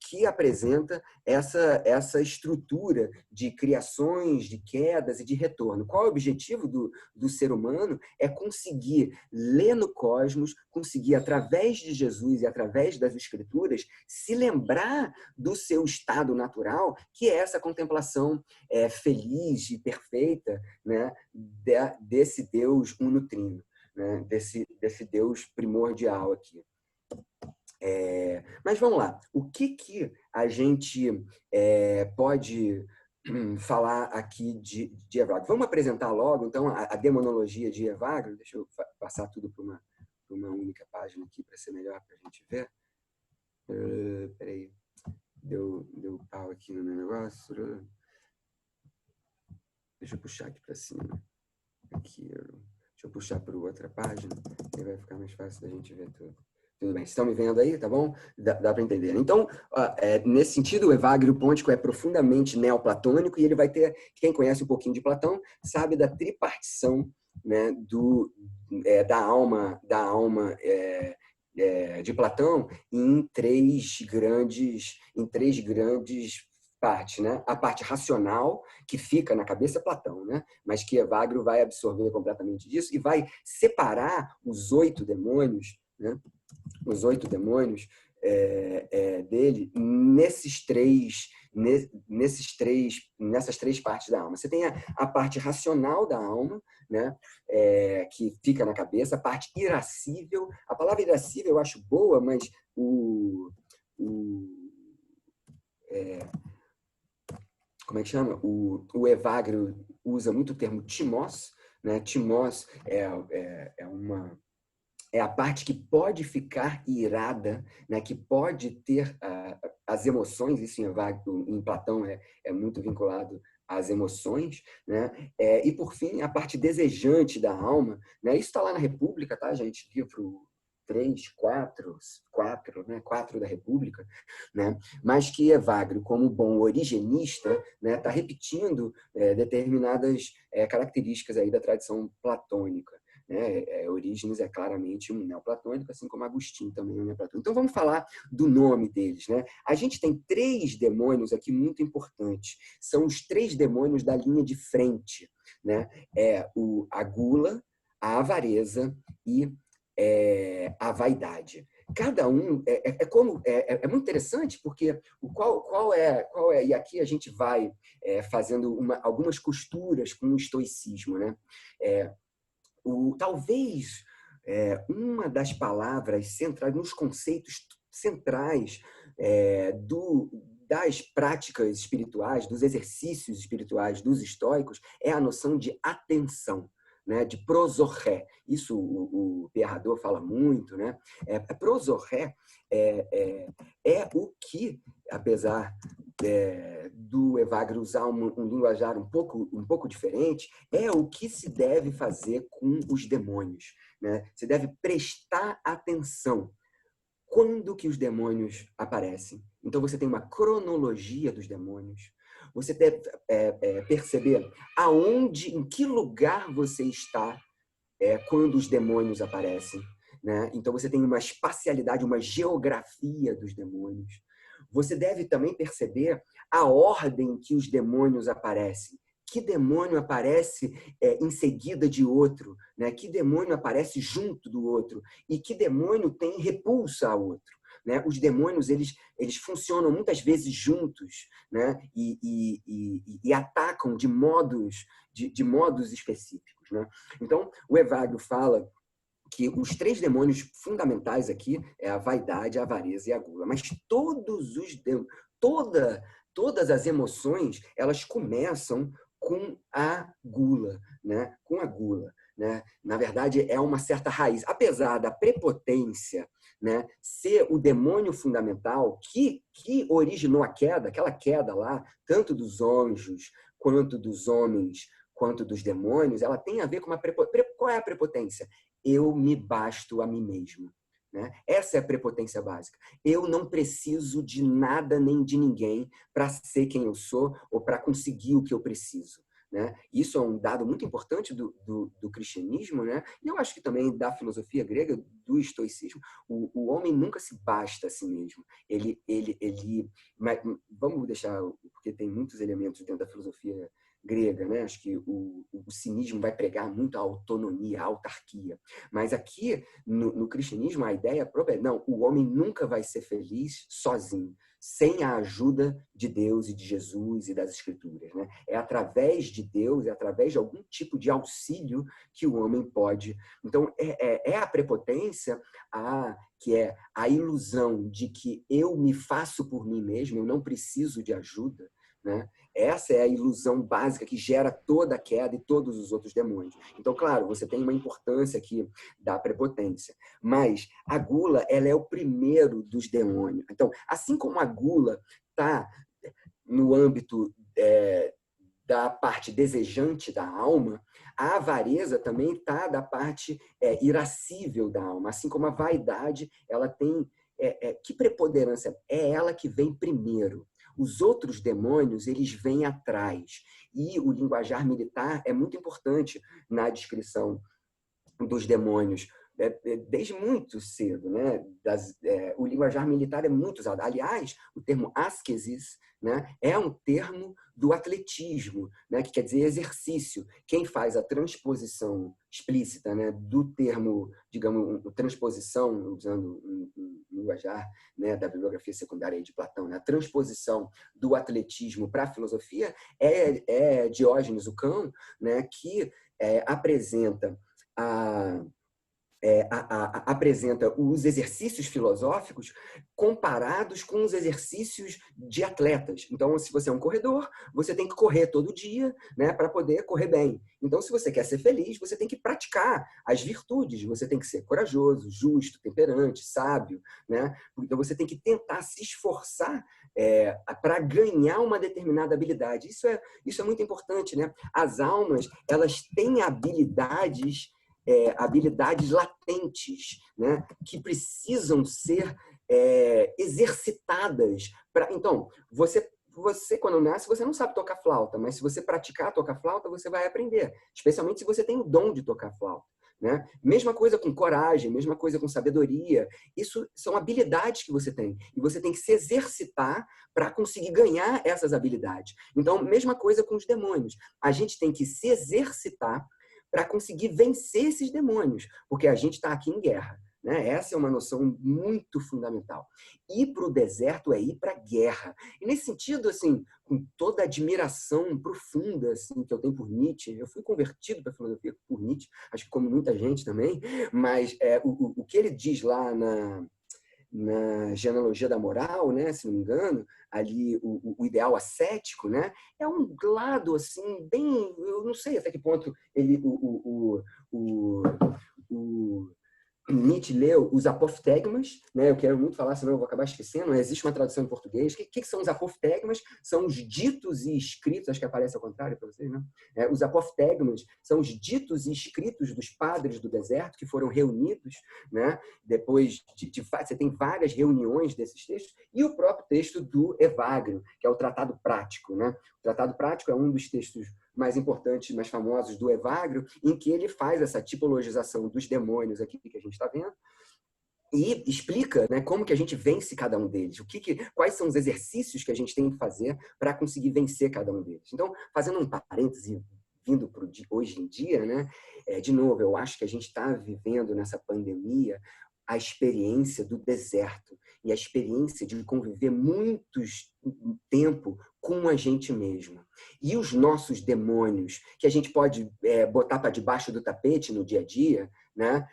que apresenta essa estrutura de criações, de quedas e de retorno. Qual é o objetivo do ser humano? É conseguir ler no cosmos, conseguir, através de Jesus e através das Escrituras, se lembrar do seu estado natural, que é essa contemplação feliz e perfeita, né, desse Deus unutrino, né, desse Deus primordial aqui. Mas vamos lá, o que a gente pode falar aqui de Evagrio? Vamos apresentar logo, então, a demonologia de Evagrio. Deixa eu passar tudo para uma única página aqui, para ser melhor para a gente ver. Peraí, deu pau aqui no meu negócio. Deixa eu puxar aqui para cima. Aqui, deixa eu puxar para outra página, aí vai ficar mais fácil da gente ver tudo. Tudo bem, vocês estão me vendo aí, tá bom? Dá para entender. Então, nesse sentido, o Evagrio Pôntico é profundamente neoplatônico e ele vai ter, quem conhece um pouquinho de Platão, sabe da tripartição, né, da alma de Platão em três grandes partes, né? A parte racional, que fica na cabeça Platão, né? Mas que Evagrio vai absorver completamente disso e vai separar os 8 demônios, né? Os 8 demônios dele nessas três partes da alma. Você tem a parte racional da alma, né? Que fica na cabeça, a parte irascível. A palavra irascível eu acho boa, mas como é que chama? O Evagrio usa muito o termo timós, né? Timós é a parte que pode ficar irada, né? Que pode ter as emoções. Isso em Platão é muito vinculado às emoções, né? E por fim, a parte desejante da alma, né? Isso está lá na República, tá, gente? Livro 3, 4, né? 4 da República, né? Mas que Evagrio, como bom originista, né, está repetindo determinadas características aí da tradição platônica. Orígenes é claramente um neoplatônico, assim como Agostinho também é um neoplatônico. Então vamos falar do nome deles, né? A gente tem 3 demônios aqui muito importantes. São os 3 demônios da linha de frente, né? A gula, a avareza e a vaidade. Cada um é muito interessante, porque qual é, e aqui a gente vai fazendo algumas costuras com o estoicismo, né? Talvez uma das palavras centrais, nos conceitos centrais das práticas espirituais, dos exercícios espirituais dos estoicos, é a noção de atenção, né, de prosorré. Isso o Pierrador fala muito, né? Prosorré é o que, apesar do Evagrio usar um linguajar um pouco diferente, é o que se deve fazer com os demônios, né? Você deve prestar atenção. Quando que os demônios aparecem? Então você tem uma cronologia dos demônios. Você deve perceber em que lugar você está quando os demônios aparecem, né? Então você tem uma espacialidade, uma geografia dos demônios. Você deve também perceber a ordem que os demônios aparecem. Que demônio aparece em seguida de outro, né? Que demônio aparece junto do outro e que demônio tem repulsa ao outro, né? Os demônios eles funcionam muitas vezes juntos, né? E atacam de modos específicos, né? Então o Evagrio fala que os 3 demônios fundamentais aqui é a vaidade, a avareza e a gula. Mas todas as emoções, elas começam com a gula, né? Com a gula, né? Na verdade, é uma certa raiz. Apesar da prepotência, né, ser o demônio fundamental que originou a queda, aquela queda lá, tanto dos anjos, quanto dos homens, quanto dos demônios, ela tem a ver com uma prepotência. Qual é a prepotência? Eu me basto a mim mesmo, né? Essa é a prepotência básica. Eu não preciso de nada nem de ninguém para ser quem eu sou ou para conseguir o que eu preciso, né? Isso é um dado muito importante do cristianismo, né? E eu acho que também da filosofia grega, do estoicismo. O homem nunca se basta a si mesmo. Mas vamos deixar, porque tem muitos elementos dentro da filosofia grega, né? Acho que o cinismo vai pregar muito a autonomia, a autarquia. Mas aqui, no cristianismo, a ideia própria é, não, o homem nunca vai ser feliz sozinho, sem a ajuda de Deus e de Jesus e das Escrituras, né? É através de Deus, é através de algum tipo de auxílio que o homem pode. Então, é a prepotência que é a ilusão de que eu me faço por mim mesmo, eu não preciso de ajuda, né? Essa é a ilusão básica que gera toda a queda e todos os outros demônios. Então, claro, você tem uma importância aqui da prepotência, mas a gula, ela é o primeiro dos demônios. Então, assim como a gula está no âmbito da parte desejante da alma, a avareza também está da parte irascível da alma. Assim como a vaidade, ela tem... que preponderância? É ela que vem primeiro. Os outros demônios, eles vêm atrás. E o linguajar militar é muito importante na descrição dos demônios, desde muito cedo, né? O linguajar militar é muito usado. Aliás, o termo ascesis, né, é um termo do atletismo, né, que quer dizer exercício. Quem faz a transposição explícita, né, do termo, digamos, transposição, usando um linguajar, né, da bibliografia secundária de Platão, né, a transposição do atletismo para a filosofia é Diógenes o Cão, né, que apresenta apresenta os exercícios filosóficos comparados com os exercícios de atletas. Então, se você é um corredor, você tem que correr todo dia, né, para poder correr bem. Então, se você quer ser feliz, você tem que praticar as virtudes. Você tem que ser corajoso, justo, temperante, sábio, né? Então, você tem que tentar se esforçar para ganhar uma determinada habilidade. Isso é muito importante, né? As almas, elas têm habilidades latentes, né, que precisam ser exercitadas. Então, você quando nasce, você não sabe tocar flauta, mas se você praticar tocar flauta, você vai aprender, especialmente se você tem o dom de tocar flauta, né? Mesma coisa com coragem, mesma coisa com sabedoria. Isso são habilidades que você tem. E você tem que se exercitar para conseguir ganhar essas habilidades. Então, mesma coisa com os demônios. A gente tem que se exercitar para conseguir vencer esses demônios, porque a gente está aqui em guerra, né? Essa é uma noção muito fundamental. Ir para o deserto é ir para a guerra. E nesse sentido, assim, com toda a admiração profunda assim, que eu tenho por Nietzsche, eu fui convertido para a filosofia por Nietzsche, acho que como muita gente também, mas o que ele diz lá na genealogia da moral, né, se não me engano, ali o ideal ascético, né, é um lado assim bem, eu não sei até que ponto ele Nietzsche leu os apophthegmas, né? Eu quero muito falar, senão eu vou acabar esquecendo. Não existe uma tradução em português. O que são os apophthegmas? São os ditos e escritos, acho que aparece ao contrário para vocês, né? Os apophthegmas são os ditos e escritos dos padres do deserto que foram reunidos, né? Depois você tem várias reuniões desses textos, e o próprio texto do Evagrio, que é o Tratado Prático, né? O Tratado Prático é um dos textos mais importantes, mais famosos do Evagrio, em que ele faz essa tipologização dos demônios aqui que a gente está vendo e explica, né, como que a gente vence cada um deles, quais são os exercícios que a gente tem que fazer para conseguir vencer cada um deles. Então, fazendo um parêntese, vindo para hoje em dia, né, de novo, eu acho que a gente está vivendo nessa pandemia a experiência do deserto e a experiência de conviver muito tempo com a gente mesmo. E os nossos demônios, que a gente pode botar para debaixo do tapete no dia a dia, né?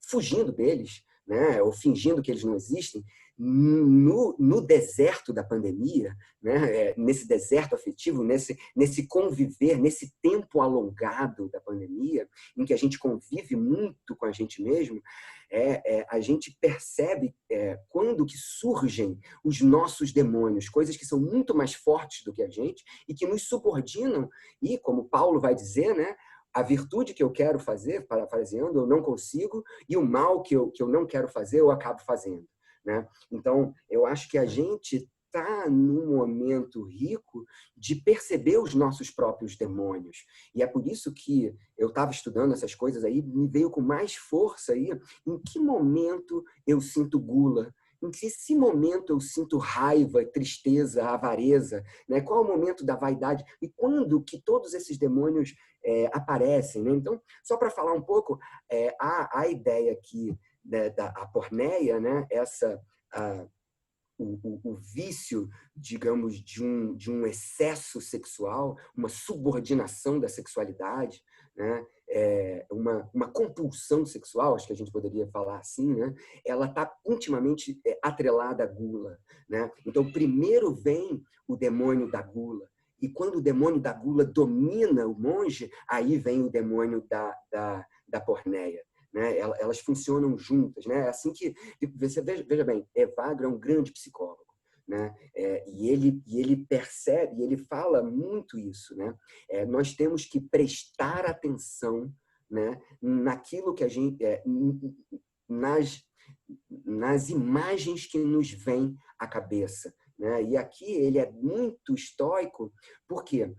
Fugindo deles, né? Ou fingindo que eles não existem, no deserto da pandemia, né? Nesse deserto afetivo, nesse conviver, nesse tempo alongado da pandemia, em que a gente convive muito com a gente mesmo, a gente percebe quando que surgem os nossos demônios, coisas que são muito mais fortes do que a gente e que nos subordinam, e como Paulo vai dizer, né? A virtude que eu quero fazer, parafraseando, eu não consigo, e o mal que eu não quero fazer, eu acabo fazendo, né? Então, eu acho que a gente está num momento rico de perceber os nossos próprios demônios. E é por isso que eu estava estudando essas coisas aí, me veio com mais força aí, em que momento eu sinto gula, em que momento eu sinto raiva, tristeza, avareza, né? Qual é o momento da vaidade e quando que todos esses demônios aparecem, né? Então, só para falar um pouco, a ideia aqui da porneia, né? O vício, digamos, de um excesso sexual, uma subordinação da sexualidade, né? Uma compulsão sexual, acho que a gente poderia falar assim, né? Ela está intimamente atrelada à gula, né? Então, primeiro vem o demônio da gula, e quando o demônio da gula domina o monge, aí vem o demônio da porneia. Né? Elas funcionam juntas, né? É assim que você veja bem, Evagrio é um grande psicólogo, né? E ele percebe, e ele fala muito isso, né? Nós temos que prestar atenção, né? Naquilo que a gente nas imagens que nos vêm à cabeça, né? E aqui ele é muito estoico, porque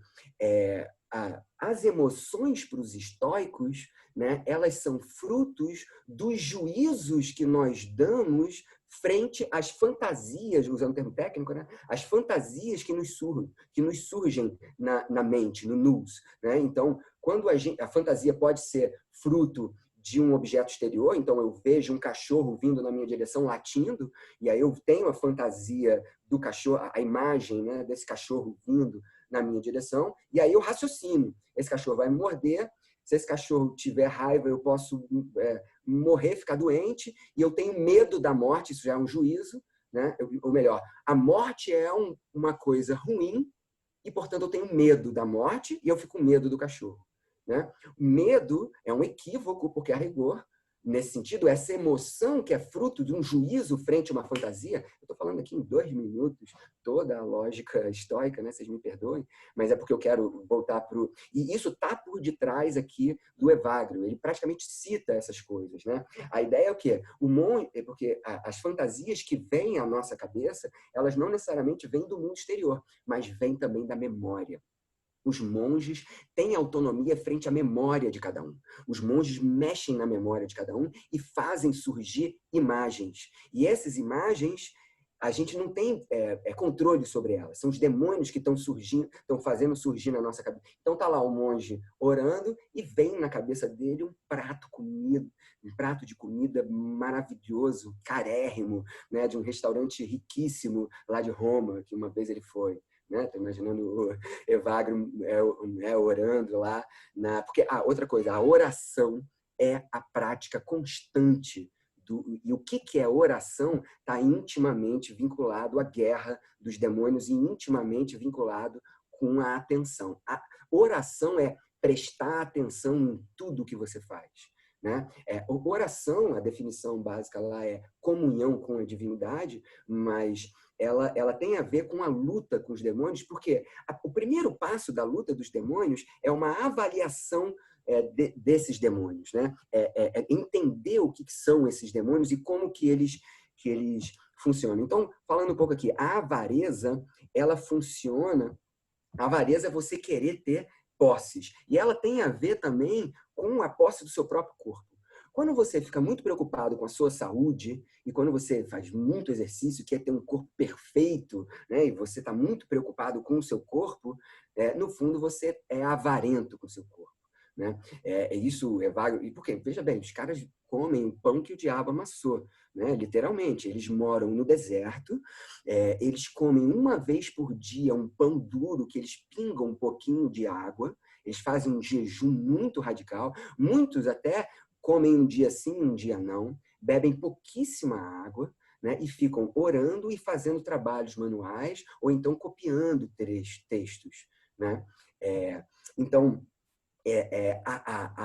as emoções para os estoicos, né, elas são frutos dos juízos que nós damos frente às fantasias, usando o termo técnico, né, as fantasias que nos surgem na mente, no nous, né? Então, quando a fantasia pode ser fruto de um objeto exterior, então eu vejo um cachorro vindo na minha direção latindo, e aí eu tenho a fantasia do cachorro, a imagem, né, desse cachorro vindo na minha direção, e aí eu raciocino. Esse cachorro vai me morder, se esse cachorro tiver raiva, eu posso morrer, ficar doente, e eu tenho medo da morte, isso já é um juízo, né? Ou melhor, a morte é uma coisa ruim, e, portanto, eu tenho medo da morte, e eu fico com medo do cachorro. Né? Medo é um equívoco, porque, a rigor, nesse sentido, essa emoção que é fruto de um juízo frente a uma fantasia, eu estou falando aqui em 2 minutos, toda a lógica estoica, né? Vocês me perdoem, mas é porque eu quero voltar para o... E isso está por detrás aqui do Evagrio, ele praticamente cita essas coisas. Né? A ideia é o quê? Porque as fantasias que vêm à nossa cabeça, elas não necessariamente vêm do mundo exterior, mas vêm também da memória. Os monges têm autonomia frente à memória de cada um. Os monges mexem na memória de cada um e fazem surgir imagens. E essas imagens, a gente não tem controle sobre elas. São os demônios que estão surgindo, estão fazendo surgir na nossa cabeça. Então tá lá o monge orando e vem na cabeça dele um prato de comida maravilhoso, carérrimo, né, de um restaurante riquíssimo lá de Roma, que uma vez ele foi. Estou imaginando o Evagrio orando lá. Porque, outra coisa, a oração é a prática constante. E o que é oração está intimamente vinculado à guerra dos demônios e intimamente vinculado com a atenção. A oração é prestar atenção em tudo que você faz. Né? Oração, a definição básica lá é comunhão com a divindade, mas ela tem a ver com a luta com os demônios, porque o primeiro passo da luta dos demônios é uma avaliação desses demônios, né? Entender o que são esses demônios e como que eles funcionam. Então, falando um pouco aqui, a avareza, ela funciona... A avareza é você querer ter posses. E ela tem a ver também com a posse do seu próprio corpo. Quando você fica muito preocupado com a sua saúde e quando você faz muito exercício, quer ter um corpo perfeito, né, e você está muito preocupado com o seu corpo, no fundo você é avarento com o seu corpo. Né? Isso é vago. E por quê? Veja bem, os caras comem o pão que o diabo amassou. Né? Literalmente, eles moram no deserto, eles comem uma vez por dia um pão duro que eles pingam um pouquinho de água, eles fazem um jejum muito radical, muitos até comem um dia sim, um dia não, bebem pouquíssima água, né, e ficam orando e fazendo trabalhos manuais ou então copiando textos. Né? Então,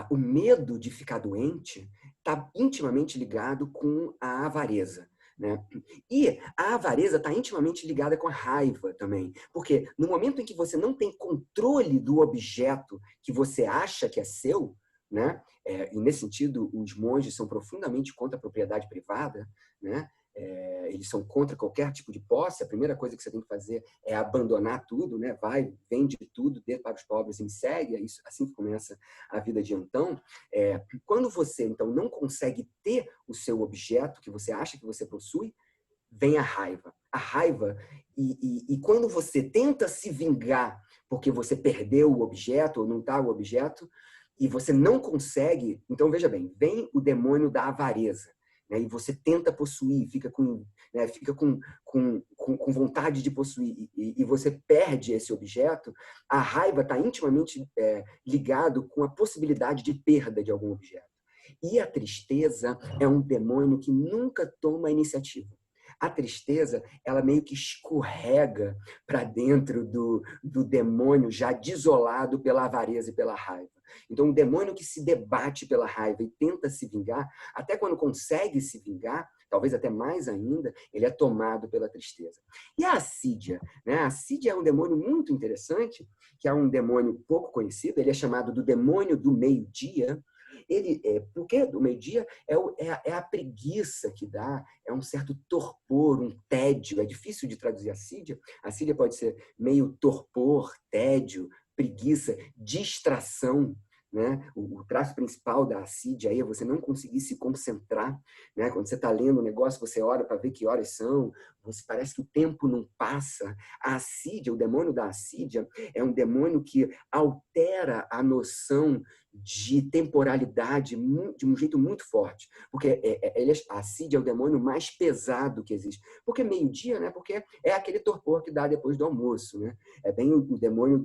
o medo de ficar doente está intimamente ligado com a avareza. Né? E a avareza está intimamente ligada com a raiva também, porque no momento em que você não tem controle do objeto que você acha que é seu, né? E nesse sentido os monges são profundamente contra a propriedade privada, né? eles são contra qualquer tipo de posse. A primeira coisa que você tem que fazer é abandonar tudo, né? Vai, vende tudo, dê para os pobres e me segue. É isso, assim que começa a vida de Antão. Quando você, então, não consegue ter o seu objeto que você acha que você possui, vem a raiva. A raiva, e quando você tenta se vingar porque você perdeu o objeto ou não está o objeto, e você não consegue, então veja bem, vem o demônio da avareza, né? E você tenta possuir, fica com, né, com vontade de possuir, e você perde esse objeto. A raiva está intimamente ligado com a possibilidade de perda de algum objeto. E a tristeza é um demônio que nunca toma iniciativa. A tristeza, ela meio que escorrega para dentro do demônio já desolado pela avareza e pela raiva. Então, um demônio que se debate pela raiva e tenta se vingar, até quando consegue se vingar, talvez até mais ainda, ele é tomado pela tristeza. E a assídia, né? A assídia é um demônio muito interessante, que é um demônio pouco conhecido, ele é chamado do demônio do meio-dia. Porque do meio-dia é a preguiça que dá, é um certo torpor, um tédio. É difícil de traduzir assídia. Assídia pode ser meio torpor, tédio, preguiça, distração. Né? O traço principal da assídia aí é você não conseguir se concentrar. Né? Quando você está lendo um negócio, você olha para ver que horas são, você parece que o tempo não passa. A assídia, o demônio da assídia, é um demônio que altera a noção de temporalidade de um jeito muito forte. Porque a assídia é o demônio mais pesado que existe. Porque meio-dia, né? Porque é aquele torpor que dá depois do almoço. Né? É bem o demônio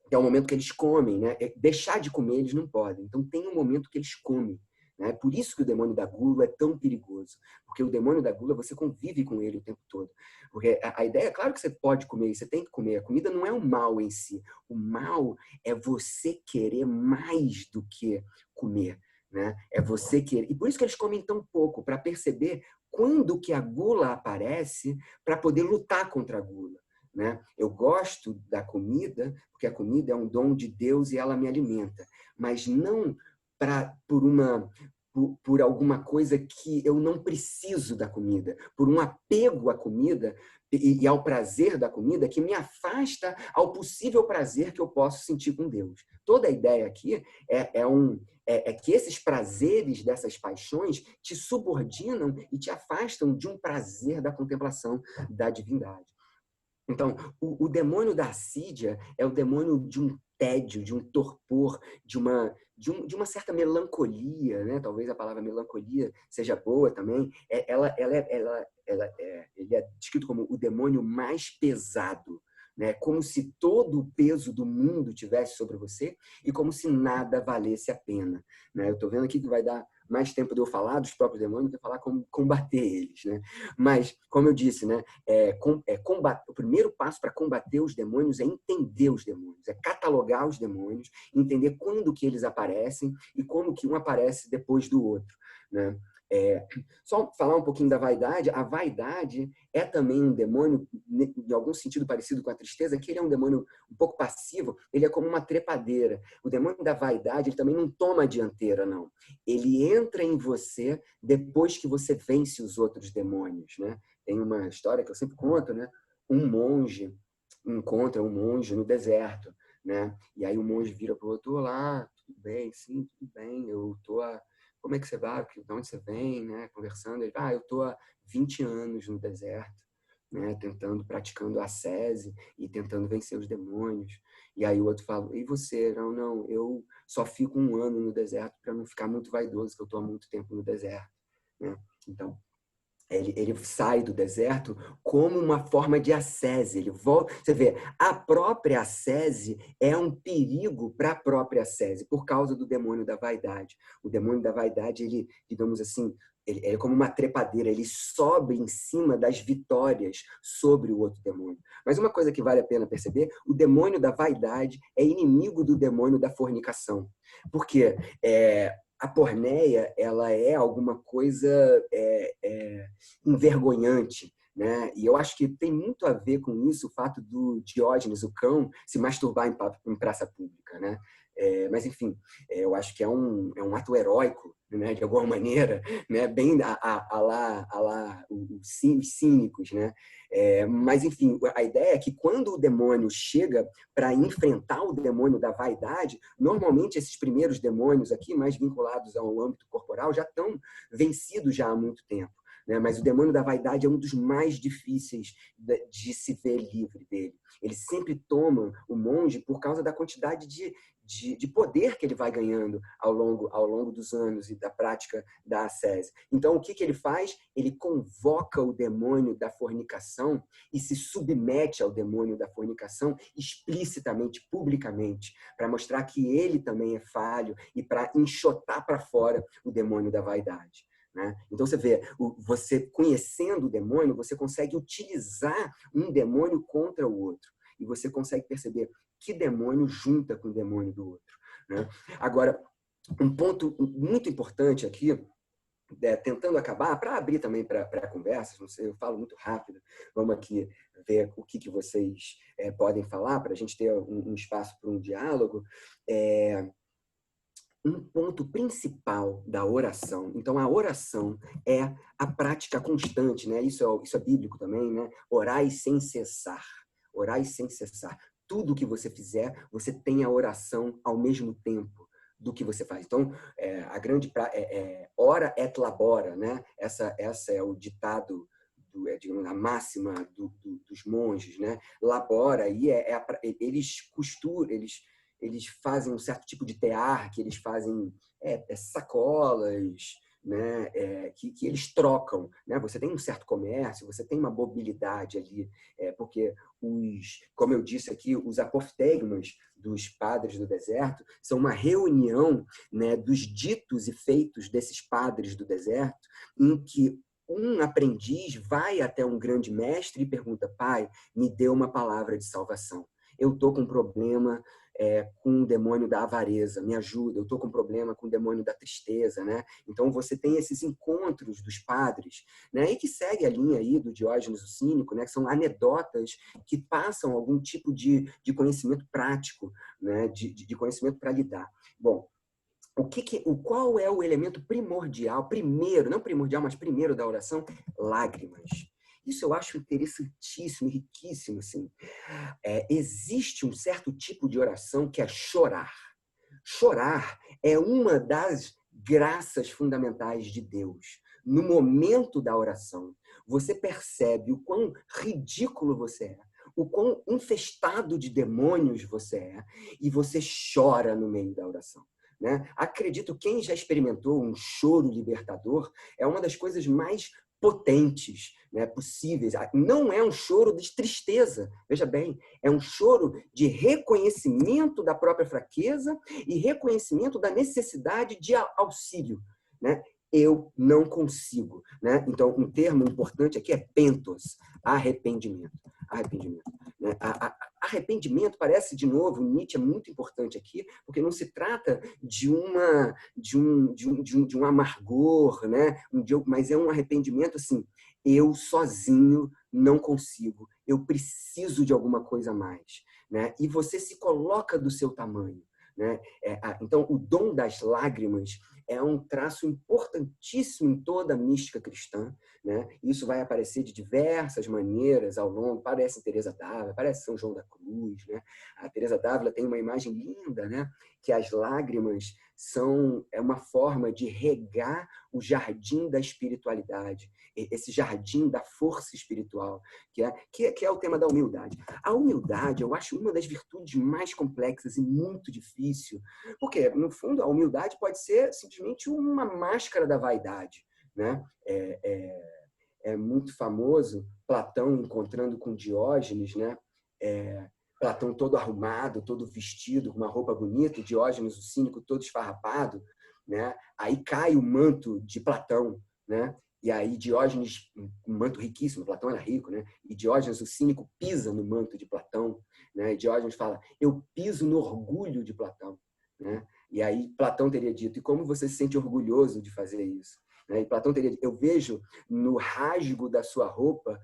que é o momento que eles comem, né? Deixar de comer eles não podem. Então tem um momento que eles comem. Né? Por isso que o demônio da gula é tão perigoso. Porque o demônio da gula, você convive com ele o tempo todo. Porque a ideia, claro que você pode comer, você tem que comer. A comida não é o mal em si. O mal é você querer mais do que comer. Né? É você querer. E por isso que eles comem tão pouco, para perceber quando que a gula aparece, para poder lutar contra a gula. Né? Eu gosto da comida, porque a comida é um dom de Deus e ela me alimenta, mas não por alguma coisa que eu não preciso da comida, por um apego à comida e ao prazer da comida que me afasta ao possível prazer que eu posso sentir com Deus. Toda a ideia aqui é que esses prazeres dessas paixões te subordinam e te afastam de um prazer da contemplação da divindade. Então, o demônio da assídia é o demônio de um tédio, de um torpor, de uma certa melancolia, né? Talvez a palavra melancolia seja boa também. Ele é descrito como o demônio mais pesado, né? Como se todo o peso do mundo tivesse sobre você e como se nada valesse a pena. Né? Eu estou vendo aqui que vai dar mais tempo de eu falar dos próprios demônios do que falar como combater eles. Né? Mas, como eu disse, né, o primeiro passo para combater os demônios é entender os demônios, é catalogar os demônios, entender quando que eles aparecem e como que um aparece depois do outro. Né? Só falar um pouquinho da vaidade. A vaidade é também um demônio, em algum sentido parecido com a tristeza, que ele é um demônio um pouco passivo, ele é como uma trepadeira. O demônio da vaidade, ele também não toma a dianteira, não. Ele entra em você depois que você vence os outros demônios. Né? Tem uma história que eu sempre conto, né? Um monge encontra um monge no deserto, né? E aí o monge vira para o outro: olá, tudo bem? Sim, tudo bem, eu tô como é que você vai? De onde você vem? Né? Conversando. Ele: eu estou há 20 anos no deserto, né? Praticando ascese e tentando vencer os demônios. E aí o outro fala: e você? Não, eu só fico 1 ano no deserto para não ficar muito vaidoso, que eu estou há muito tempo no deserto. Né? Então, ele sai do deserto como uma forma de ascese. Ele volta. Você vê, a própria ascese é um perigo para a própria ascese, por causa do demônio da vaidade. O demônio da vaidade, ele, digamos assim, ele é como uma trepadeira, ele sobe em cima das vitórias sobre o outro demônio. Mas uma coisa que vale a pena perceber: o demônio da vaidade é inimigo do demônio da fornicação. Por quê? A porneia, ela é alguma coisa envergonhante, né? E eu acho que tem muito a ver com isso o fato do Diógenes, o cão, se masturbar em praça pública, né? Mas, enfim, eu acho que é um ato heróico, né? De alguma maneira, né? Bem a lá os cínicos, né? Mas, enfim, a ideia é que quando o demônio chega para enfrentar o demônio da vaidade, normalmente esses primeiros demônios aqui, mais vinculados ao âmbito corporal, já estão vencidos já há muito tempo. Né? Mas o demônio da vaidade é um dos mais difíceis de se ver livre dele. Ele sempre toma o monge por causa da quantidade de poder que ele vai ganhando ao longo dos anos e da prática da ascese. Então, o que ele faz? Ele convoca o demônio da fornicação e se submete ao demônio da fornicação explicitamente, publicamente, para mostrar que ele também é falho e para enxotar para fora o demônio da vaidade. Né? Então, você vê, você conhecendo o demônio, você consegue utilizar um demônio contra o outro. E você consegue perceber que demônio junta com o demônio do outro. Né? Agora, um ponto muito importante aqui, tentando acabar, para abrir também para conversas, não sei, eu falo muito rápido, vamos aqui ver o que vocês podem falar, para a gente ter um espaço para um diálogo. Um ponto principal da oração. Então, a oração é a prática constante, né? Isso é bíblico também, né? Orai sem cessar. Orai sem cessar. Tudo que você fizer, você tem a oração ao mesmo tempo do que você faz. Então, a grande ora et labora, né? Essa é o ditado, digamos, a máxima dos monges, né? Labora, e eles costuram, eles fazem um certo tipo de tear, que eles fazem sacolas, né, que eles trocam. Né? Você tem um certo comércio, você tem uma mobilidade ali, porque, como eu disse aqui, os apoftegmas dos padres do deserto são uma reunião, né, dos ditos e feitos desses padres do deserto, em que um aprendiz vai até um grande mestre e pergunta: pai, me dê uma palavra de salvação. Eu estou com um problema com o demônio da avareza, me ajuda. Eu estou com um problema com o demônio da tristeza, né? Então, você tem esses encontros dos padres, né? E que segue a linha aí do Diógenes o Cínico, né? Que são anedotas que passam algum tipo de conhecimento prático, né? De conhecimento para lidar. Bom, qual é o elemento primordial, primeiro, não primordial, mas primeiro da oração? Lágrimas. Isso eu acho interessantíssimo, riquíssimo, assim. Existe um certo tipo de oração que é chorar. Chorar é uma das graças fundamentais de Deus. No momento da oração, você percebe o quão ridículo você é, o quão infestado de demônios você é, e você chora no meio da oração. Né? Acredito, quem já experimentou um choro libertador, é uma das coisas mais potentes, né, possíveis. Não é um choro de tristeza, veja bem, é um choro de reconhecimento da própria fraqueza e reconhecimento da necessidade de auxílio. Né? Eu não consigo. Né? Então, um termo importante aqui é pentos, arrependimento. Arrependimento. Né? Arrependimento parece, de novo, Nietzsche é muito importante aqui, porque não se trata de um amargor, né? Mas é um arrependimento assim, eu sozinho não consigo, eu preciso de alguma coisa a mais. Né? E você se coloca do seu tamanho. Né? Então, o dom das lágrimas é um traço importantíssimo em toda a mística cristã. Né? Isso vai aparecer de diversas maneiras ao longo. Parece Teresa d'Ávila, parece São João da Cruz. Né? A Teresa d'Ávila tem uma imagem linda, né? Que as lágrimas é uma forma de regar o jardim da espiritualidade, esse jardim da força espiritual, que é o tema da humildade. A humildade, eu acho, uma das virtudes mais complexas e muito difícil, porque, no fundo, a humildade pode ser simplesmente uma máscara da vaidade. Né? É muito famoso Platão encontrando com Diógenes, né? Platão todo arrumado, todo vestido, com uma roupa bonita, Diógenes o Cínico todo esfarrapado, né? Aí cai o manto de Platão, né? E aí Diógenes, um manto riquíssimo, Platão era rico, né? E Diógenes o Cínico pisa no manto de Platão, né? E Diógenes fala: eu piso no orgulho de Platão, né? E aí Platão teria dito: e como você se sente orgulhoso de fazer isso? E Platão teria dito: eu vejo no rasgo da sua roupa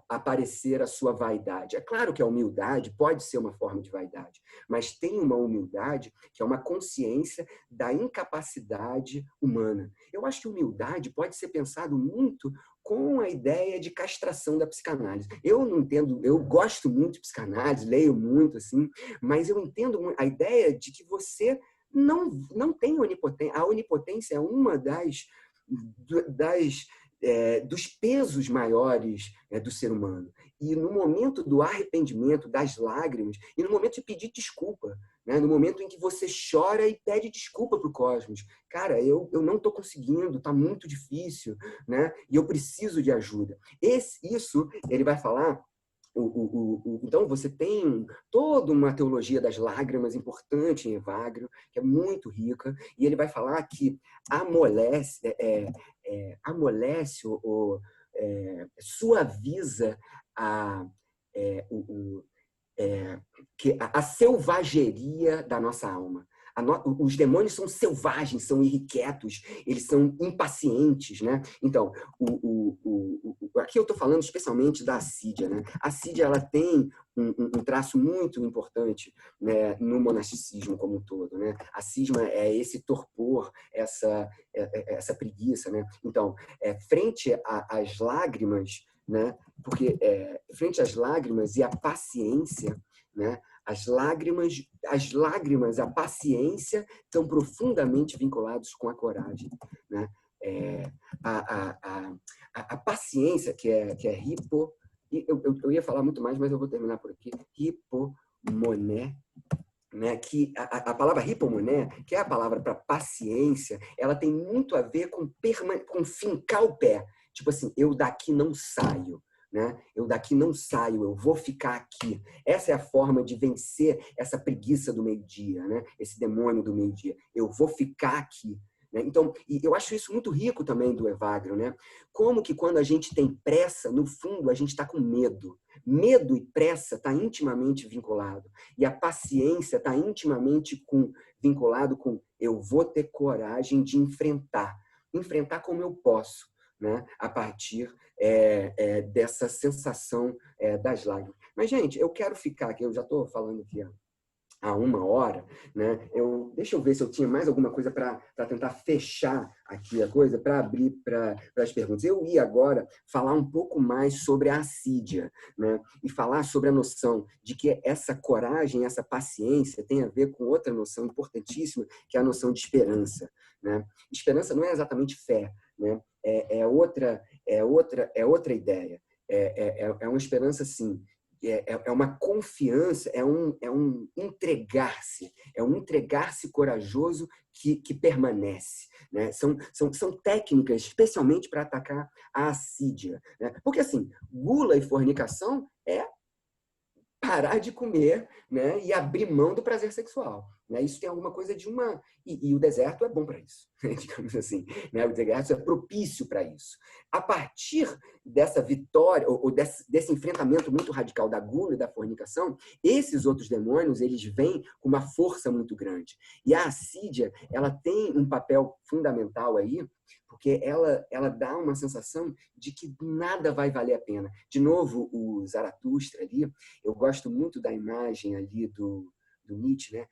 aparecer a sua vaidade. É claro que a humildade pode ser uma forma de vaidade, mas tem uma humildade que é uma consciência da incapacidade humana. Eu acho que humildade pode ser pensado muito com a ideia de castração da psicanálise. Eu não entendo, eu gosto muito de psicanálise, leio muito, assim, mas eu entendo a ideia de que você não tem onipotência. A onipotência é uma dos pesos maiores do ser humano. E no momento do arrependimento, das lágrimas, e no momento de pedir desculpa, né? No momento em que você chora e pede desculpa para o cosmos. Cara, eu não estou conseguindo, está muito difícil, né? E eu preciso de ajuda. Isso ele vai falar. Então, você tem toda uma teologia das lágrimas importante em Evagrio, que é muito rica, e ele vai falar que amolece ou suaviza a, é, o, a selvageria da nossa alma. Os demônios são selvagens, são irrequietos, eles são impacientes, né? Então, aqui eu estou falando especialmente da assídia, né? A assídia, ela tem um traço muito importante, né, no monasticismo como um todo, né? A cisma é esse torpor, essa preguiça, né? Então, frente às lágrimas, né? Porque frente às lágrimas e à paciência, né? As lágrimas, a paciência estão profundamente vinculados com a coragem, né? A paciência, que é hipo, eu ia falar muito mais, mas eu vou terminar por aqui, hipomoné, né? Que a palavra hipomoné, que é a palavra para paciência, ela tem muito a ver com fincar o pé. Tipo assim, eu daqui não saio. Né? Eu daqui não saio, eu vou ficar aqui. Essa é a forma de vencer essa preguiça do meio-dia, né? Esse demônio do meio-dia. Eu vou ficar aqui. Né? Então, e eu acho isso muito rico também do Evagrio, né? Como que quando a gente tem pressa, no fundo, a gente está com medo. Medo e pressa está intimamente vinculado. E a paciência está intimamente vinculado com eu vou ter coragem de enfrentar. Enfrentar como eu posso, né? A partir dessa sensação das lágrimas. Mas, gente, eu quero ficar aqui, eu já estou falando aqui há 1 hora, né? Deixa eu ver se eu tinha mais alguma coisa para tentar fechar aqui a coisa, para abrir para as perguntas. Eu ia agora falar um pouco mais sobre a assídia, né? E falar sobre a noção de que essa coragem, essa paciência tem a ver com outra noção importantíssima, que é a noção de esperança, né? Esperança não é exatamente fé, né? É outra ideia. É uma esperança, assim, é uma confiança, é um entregar-se corajoso que permanece. Né? São técnicas especialmente para atacar a assídia. Né? Porque, assim, gula e fornicação é parar de comer, né, e abrir mão do prazer sexual. Né? Isso tem alguma coisa de uma... E o deserto é bom para isso, digamos assim. Né? O deserto é propício para isso. A partir dessa vitória, ou desse enfrentamento muito radical da gula e da fornicação, esses outros demônios, eles vêm com uma força muito grande. E a assídia, ela tem um papel fundamental aí, porque ela dá uma sensação de que nada vai valer a pena. De novo, o Zaratustra ali, eu gosto muito da imagem ali do Nietzsche, né?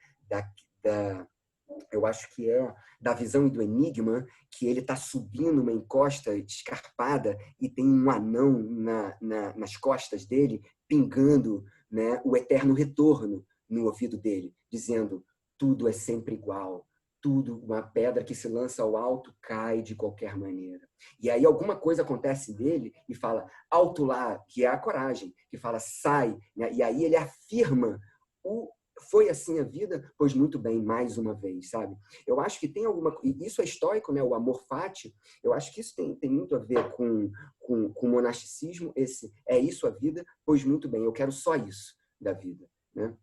Eu acho que é da visão e do enigma, que ele está subindo uma encosta escarpada e tem um anão nas costas dele, pingando, né, o eterno retorno no ouvido dele, dizendo: tudo é sempre igual. Tudo, uma pedra que se lança ao alto cai de qualquer maneira. E aí alguma coisa acontece nele e fala, alto lá, que é a coragem, que fala, sai. Né? E aí ele afirma foi assim a vida? Pois muito bem, mais uma vez, sabe? Eu acho que tem alguma... Isso é estoico, né? O amor fati. Eu acho que isso tem muito a ver com o monasticismo. É isso a vida? Pois muito bem, eu quero só isso da vida, né?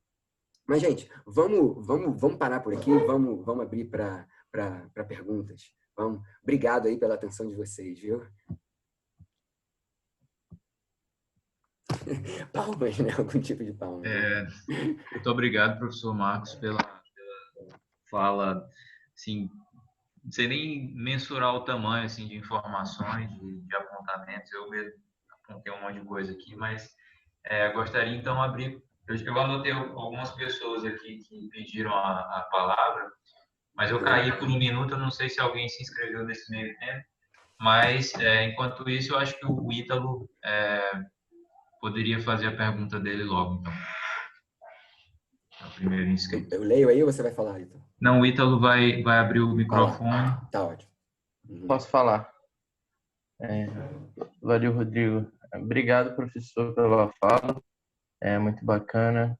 Mas, gente, vamos parar por aqui, vamos abrir para perguntas. Obrigado aí pela atenção de vocês, viu? Palmas, né? Algum tipo de palmas. Muito obrigado, professor Marcos, pela fala, assim, não sei nem mensurar o tamanho assim, de informações, de apontamentos. Eu mesmo contém um monte de coisa aqui, mas gostaria então de abrir. Eu anotei algumas pessoas aqui que pediram a palavra, mas eu caí por um minuto, eu não sei se alguém se inscreveu nesse meio tempo, mas enquanto isso eu acho que o Ítalo poderia fazer a pergunta dele logo, então. É o primeiro inscrito. Eu leio aí ou você vai falar, então? Não, o Ítalo vai abrir o microfone. Tá ótimo. Posso falar? Valeu, Rodrigo. Obrigado, professor, pela fala. É muito bacana.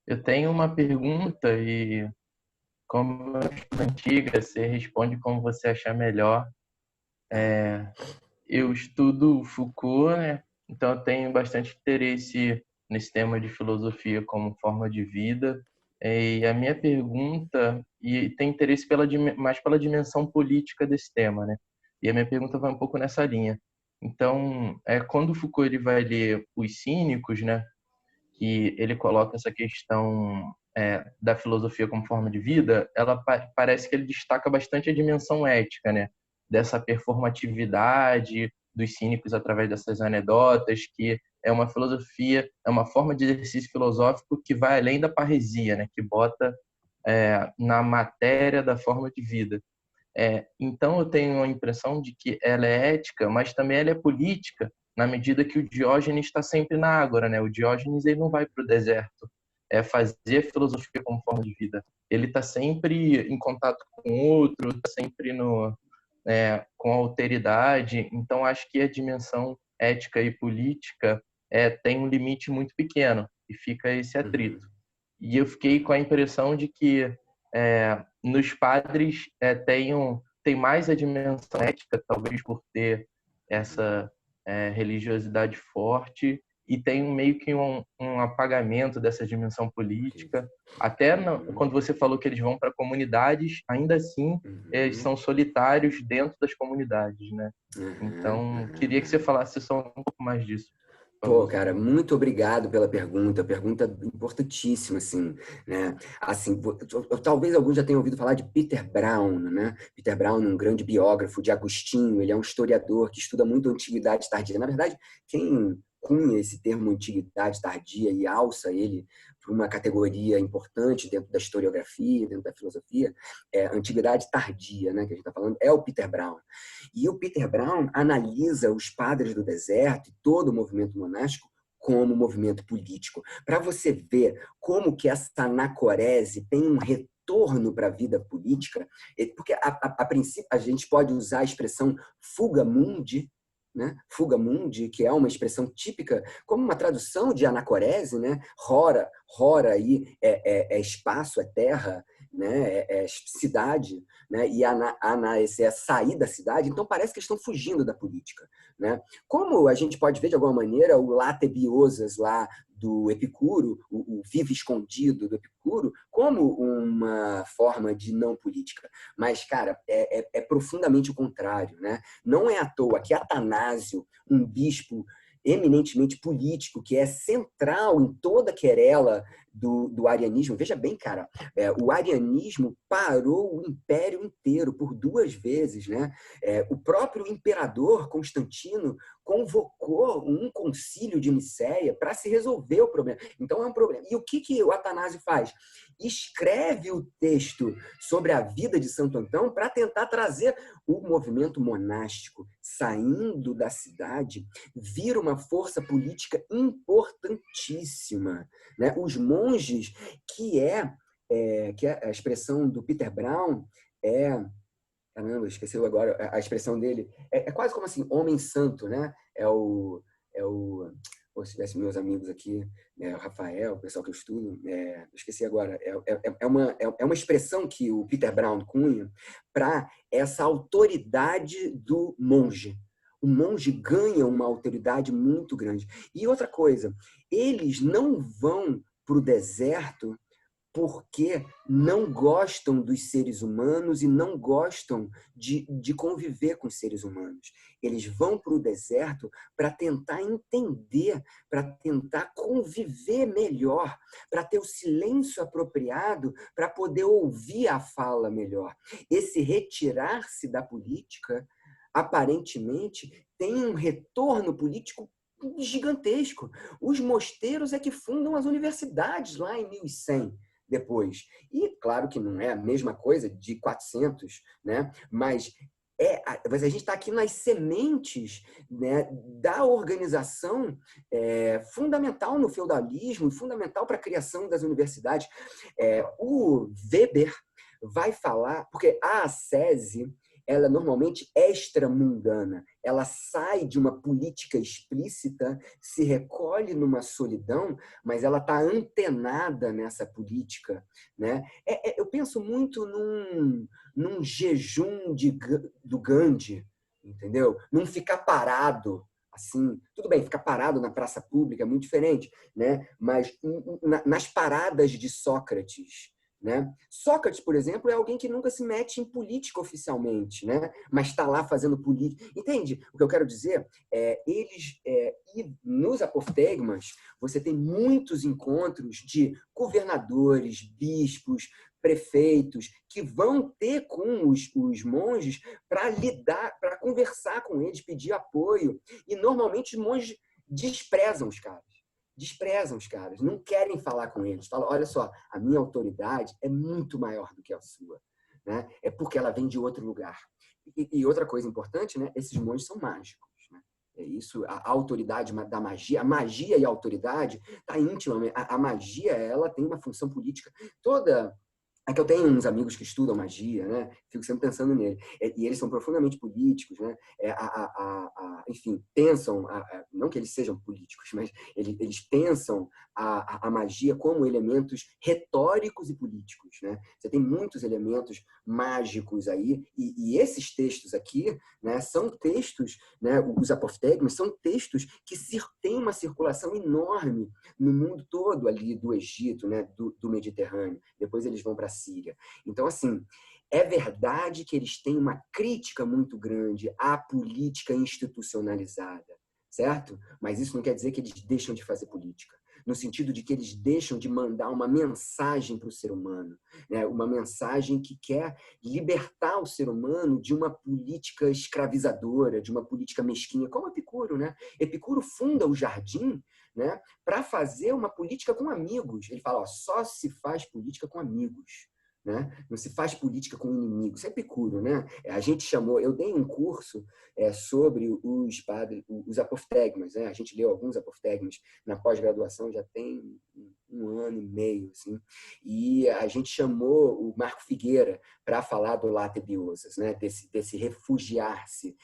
Eu tenho uma pergunta e, como é antiga, você responde como você achar melhor. Eu estudo Foucault, né? Então eu tenho bastante interesse nesse tema de filosofia como forma de vida. E a minha pergunta, e tem interesse mais pela dimensão política desse tema, né? E a minha pergunta vai um pouco nessa linha. Então, quando o Foucault ele vai ler Os Cínicos, né? Que ele coloca essa questão da filosofia como forma de vida, parece que ele destaca bastante a dimensão ética, né? Dessa performatividade dos cínicos através dessas anedotas, que é uma filosofia, é uma forma de exercício filosófico que vai além da parresia, né? Que bota na matéria da forma de vida. Então eu tenho a impressão de que ela é ética, mas também ela é política, na medida que o Diógenes está sempre na ágora, né? O Diógenes ele não vai para o deserto fazer filosofia como forma de vida. Ele está sempre em contato com o outro, está sempre com a alteridade. Então acho que a dimensão ética e política tem um limite muito pequeno e fica esse atrito. E eu fiquei com a impressão de que nos padres tem mais a dimensão ética, talvez por ter essa religiosidade forte, e tem meio que um apagamento dessa dimensão política. Até quando você falou que eles vão para comunidades, ainda assim eles são solitários dentro das comunidades, né? Então, queria que você falasse só um pouco mais disso. Pô, cara, muito obrigado pela pergunta importantíssima, assim, né? Assim, talvez alguns já tenham ouvido falar de Peter Brown, né? Peter Brown, um grande biógrafo de Agostinho, ele é um historiador que estuda muito a Antiguidade Tardia. Na verdade, quem cunha esse termo Antiguidade Tardia e alça ele para uma categoria importante dentro da historiografia, dentro da filosofia, Antiguidade Tardia, né? Que a gente está falando, é o Peter Brown. E o Peter Brown analisa os padres do deserto e todo o movimento monástico como movimento político. Para você ver como que essa anacorese tem um retorno para a vida política, porque a princípio a gente pode usar a expressão fuga mundi, né? Fuga mundi, que é uma expressão típica, como uma tradução de anacorese, né? Rora aí é espaço, é terra, né? É cidade, né? E anaese é sair da cidade, então parece que eles estão fugindo da política, né? Como a gente pode ver de alguma maneira o latebiosas lá do Epicuro, o vive escondido do Epicuro, como uma forma de não política. Mas, cara, é profundamente o contrário, né? Não é à toa que Atanásio, um bispo eminentemente político, que é central em toda a querela do arianismo. Veja bem, cara, o arianismo parou o império inteiro por 2 vezes, né? O próprio imperador Constantino convocou um concílio de Nicéia para se resolver o problema. Então é um problema. E o que o Atanásio faz? Escreve o texto sobre a vida de Santo Antão para tentar trazer o movimento monástico saindo da cidade, vira uma força política importantíssima, né? Os monges, que é a expressão do Peter Brown, caramba, esqueceu agora a expressão dele, é quase como assim, homem santo, né? Ou se tivesse meus amigos aqui, o Rafael, o pessoal que eu estudo, esqueci agora, é uma expressão que o Peter Brown cunha para essa autoridade do monge. O monge ganha uma autoridade muito grande. E outra coisa, eles não vão para o deserto porque não gostam dos seres humanos e não gostam de conviver com os seres humanos. Eles vão para o deserto para tentar entender, para tentar conviver melhor, para ter o silêncio apropriado, para poder ouvir a fala melhor. Esse retirar-se da política aparentemente, têm um retorno político gigantesco. Os mosteiros é que fundam as universidades lá em 1100 depois. E claro que não é a mesma coisa de 400, né? Mas a gente está aqui nas sementes, né, da organização fundamental no feudalismo, fundamental para a criação das universidades. O Weber vai falar, porque a ascese, ela normalmente é extramundana, ela sai de uma política explícita, se recolhe numa solidão, mas ela está antenada nessa política, né? Eu penso muito num jejum do Gandhi, entendeu? Não ficar parado, assim, tudo bem, ficar parado na praça pública é muito diferente, né? Mas nas paradas de Sócrates, né? Sócrates, por exemplo, é alguém que nunca se mete em política oficialmente, né? Mas está lá fazendo política. Entende? O que eu quero dizer e nos apophthegmas você tem muitos encontros de governadores, bispos, prefeitos que vão ter com os monges para lidar, para conversar com eles, pedir apoio. E normalmente os monges desprezam os caras. Não querem falar com eles. Falam, olha só, a minha autoridade é muito maior do que a sua, né? É porque ela vem de outro lugar. E outra coisa importante, né? Esses monges são mágicos, né? É isso, a autoridade da magia, a magia e a autoridade está íntimamente. A magia, ela tem uma função política toda. É que eu tenho uns amigos que estudam magia, né? Fico sempre pensando nele. E eles são profundamente políticos, né? Enfim, pensam, não que eles sejam políticos, mas eles pensam a magia como elementos retóricos e políticos, né? Você tem muitos elementos mágicos aí, e esses textos aqui, né, são textos, né, os apophthegmas são textos que têm uma circulação enorme no mundo todo ali do Egito, né, do Mediterrâneo. Depois eles vão para a Síria. Então, assim, é verdade que eles têm uma crítica muito grande à política institucionalizada, certo? Mas isso não quer dizer que eles deixam de fazer política, no sentido de que eles deixam de mandar uma mensagem para o ser humano, né? Uma mensagem que quer libertar o ser humano de uma política escravizadora, de uma política mesquinha, como Epicuro, né? Epicuro funda o jardim, né, para fazer uma política com amigos. Ele fala, ó, só se faz política com amigos, né? Não se faz política com inimigos. Isso é Epicuro, né? A gente chamou, eu dei um curso sobre os apophthegmas, né? A gente leu alguns apophthegmas na pós-graduação, já tem um ano e meio, assim, e a gente chamou o Marco Figueira para falar do Late Biosas, né? Desse refugiar-se,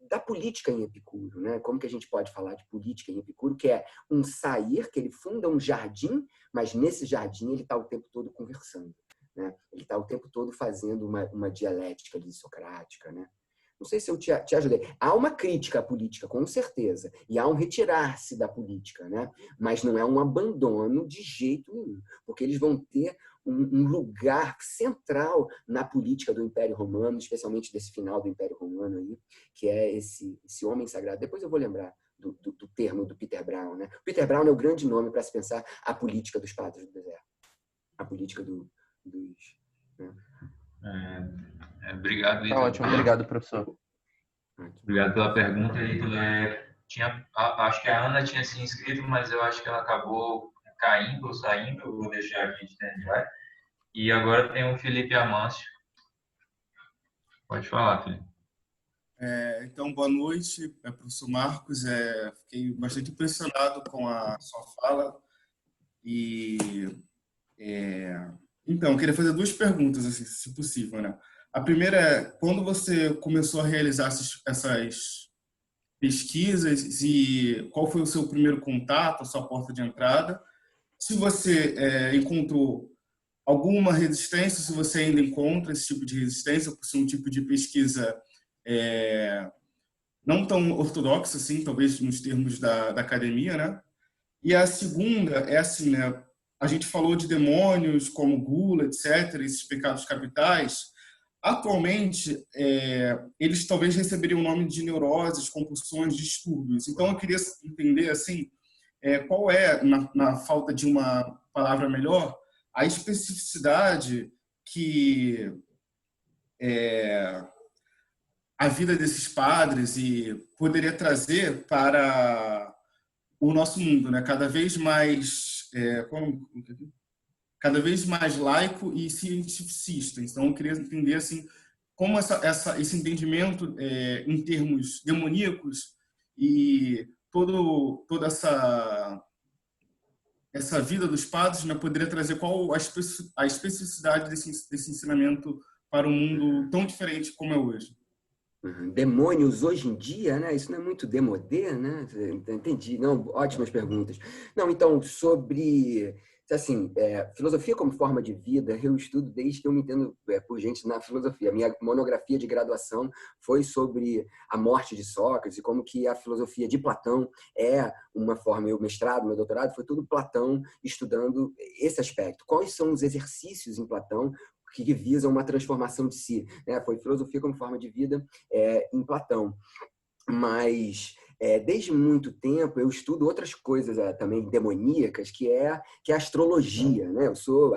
da política em Epicuro, né? Como que a gente pode falar de política em Epicuro, que é um sair, que ele funda um jardim, mas nesse jardim ele está o tempo todo conversando, né? Ele está o tempo todo fazendo uma dialética ali socrática, né? Não sei se eu te ajudei. Há uma crítica à política, com certeza, e há um retirar-se da política, né? Mas não é um abandono de jeito nenhum, porque eles vão ter um lugar central na política do Império Romano, especialmente desse final do Império Romano aí, que é esse homem sagrado. Depois eu vou lembrar do termo do Peter Brown, né? O Peter Brown é o grande nome para se pensar a política dos padres do deserto, a política dos... Né? Obrigado, Tá ótimo, obrigado, professor. Obrigado pela pergunta, Ítalo. Acho que a Ana tinha se inscrito, mas eu acho que ela acabou caindo ou saindo. Eu vou deixar aqui de stand-by. E agora tem o Felipe Amâncio. Pode falar, Felipe. Então, boa noite, professor Marcos. Fiquei bastante impressionado com a sua fala. Então, eu queria fazer duas perguntas, assim, se possível, né? A primeira é, quando você começou a realizar essas pesquisas e qual foi o seu primeiro contato, a sua porta de entrada? Se você encontrou alguma resistência, se você ainda encontra esse tipo de resistência, por ser um tipo de pesquisa não tão ortodoxa, assim, talvez nos termos da academia, né? E a segunda é assim, né? A gente falou de demônios como gula, etc., esses pecados capitais. Atualmente, eles talvez receberiam o nome de neuroses, compulsões, distúrbios. Então, eu queria entender, assim, qual é, na falta de uma palavra melhor, a especificidade que a vida desses padres e poderia trazer para o nosso mundo, né? Cada vez mais laico e cientificista. Então, eu queria entender assim como esse entendimento em termos demoníacos e toda essa vida dos padres, né, poderia trazer qual a especificidade desse ensinamento para um mundo tão diferente como é hoje. Demônios hoje em dia, né? Isso não é muito demodê, né? Entendi. Não, ótimas perguntas. Não, então, sobre, assim, filosofia como forma de vida, eu estudo desde que eu me entendo por gente na filosofia. A minha monografia de graduação foi sobre a morte de Sócrates e como que a filosofia de Platão é uma forma, meu mestrado, meu doutorado, foi tudo Platão estudando esse aspecto. Quais são os exercícios em Platão que visam uma transformação de si, né? Foi filosofia como forma de vida em Platão. Mas desde muito tempo eu estudo outras coisas também demoníacas, que é a astrologia, né? Eu sou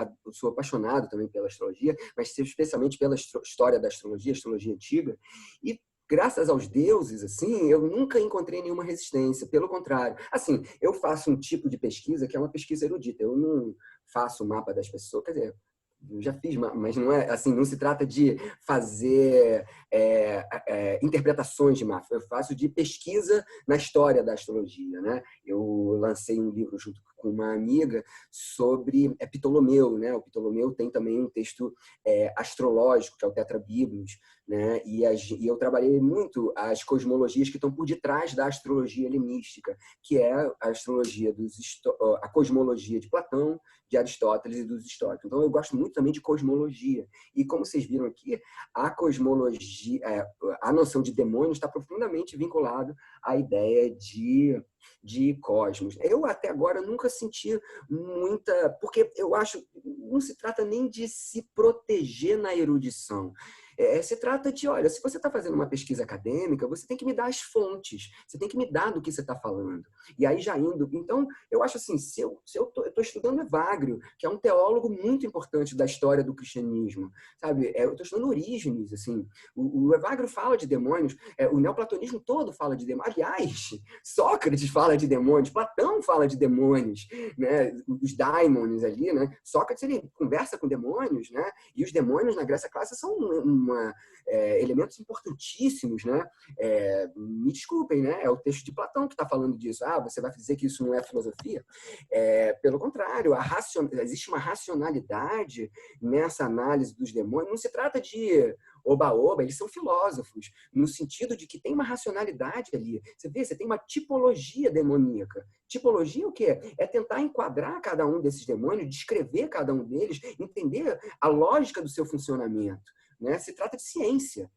apaixonado também pela astrologia, mas especialmente pela história da astrologia antiga, e graças aos deuses, assim, eu nunca encontrei nenhuma resistência. Pelo contrário, assim, eu faço um tipo de pesquisa que é uma pesquisa erudita. Eu não faço o mapa das pessoas, quer dizer, eu já fiz, mas não é assim, não se trata de fazer interpretações de mapa. Eu faço de pesquisa na história da astrologia, né? Eu lancei um livro junto com uma amiga sobre Ptolomeu, né? O Ptolomeu tem também um texto astrológico, que é o Tetrabíblios, né? E eu trabalhei muito as cosmologias que estão por detrás da astrologia helenística, que é a astrologia a cosmologia de Platão, de Aristóteles e dos históricos. Então, eu gosto muito também de cosmologia. E como vocês viram aqui, a cosmologia, a noção de demônio está profundamente vinculada à ideia de cosmos. Eu, até agora, nunca senti muita... Porque eu acho não se trata nem de se proteger na erudição. Se trata de, olha, se você está fazendo uma pesquisa acadêmica, você tem que me dar as fontes, você tem que me dar do que você está falando. E aí já indo... Então, eu acho assim, se eu estou estudando Evagrio, que é um teólogo muito importante da história do cristianismo, sabe? Eu estou estudando Orígenes, assim. O Evagrio fala de demônios, o neoplatonismo todo fala de demônios. Aliás, Sócrates fala de demônios, Platão fala de demônios, né? Os daimons ali, né? Sócrates, ele conversa com demônios, né? E os demônios na Grécia clássica são elementos importantíssimos, né? Me desculpem, né? É o texto de Platão que está falando disso. Você vai dizer que isso não é filosofia? Pelo contrário, existe uma racionalidade nessa análise dos demônios. Não se trata de oba-oba, eles são filósofos, no sentido de que tem uma racionalidade ali. Você vê, você tem uma tipologia demoníaca. Tipologia o quê? É tentar enquadrar cada um desses demônios, descrever cada um deles, entender a lógica do seu funcionamento, né? Se trata de ciência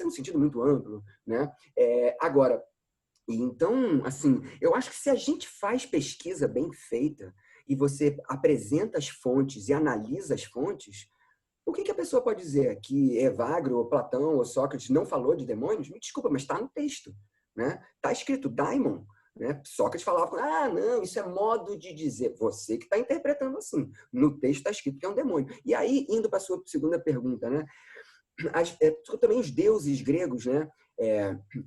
no sentido muito amplo, né? Agora, então, assim, eu acho que se a gente faz pesquisa bem feita e você apresenta as fontes e analisa as fontes, o que a pessoa pode dizer? Que Evagrio, ou Platão, ou Sócrates não falou de demônios? Me desculpa, mas está no texto, né? Está escrito daimon, né? Sócrates falava, não, isso é modo de dizer. Você que está interpretando assim. No texto está escrito que é um demônio. E aí, indo para a sua segunda pergunta, né? Também os deuses gregos, né?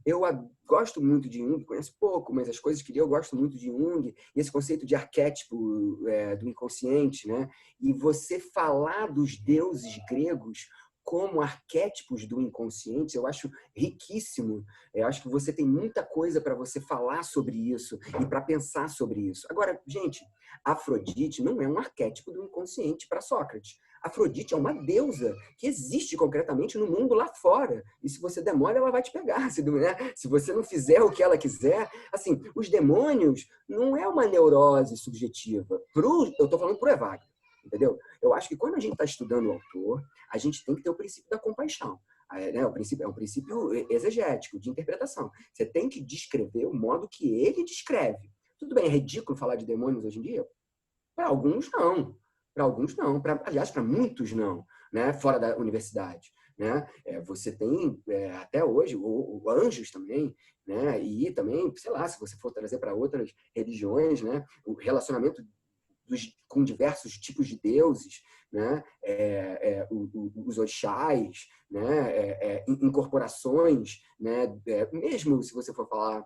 Eu gosto muito de Jung, conheço pouco, mas as coisas que li eu gosto muito de Jung, e esse conceito de arquétipo do inconsciente, né? E você falar dos deuses gregos como arquétipos do inconsciente, eu acho riquíssimo. Eu acho que você tem muita coisa para você falar sobre isso e para pensar sobre isso. Agora, gente, Afrodite não é um arquétipo do inconsciente para Sócrates. Afrodite é uma deusa que existe concretamente no mundo lá fora. E se você demora, ela vai te pegar. Se você não fizer o que ela quiser... Assim, os demônios não é uma neurose subjetiva. Eu estou falando para o Evagrio, entendeu? Eu acho que quando a gente está estudando o autor, a gente tem que ter o princípio da compaixão. É um princípio exegético, de interpretação. Você tem que descrever o modo que ele descreve. Tudo bem, é ridículo falar de demônios hoje em dia? Para alguns, não. Para alguns, não. Aliás, para muitos, não. Né? Fora da universidade. Né? Você tem, até hoje, anjos também, né? E também, sei lá, se você for trazer para outras religiões, né? O relacionamento com diversos tipos de deuses, né? Os orixás, né? Incorporações, né? Mesmo se você for falar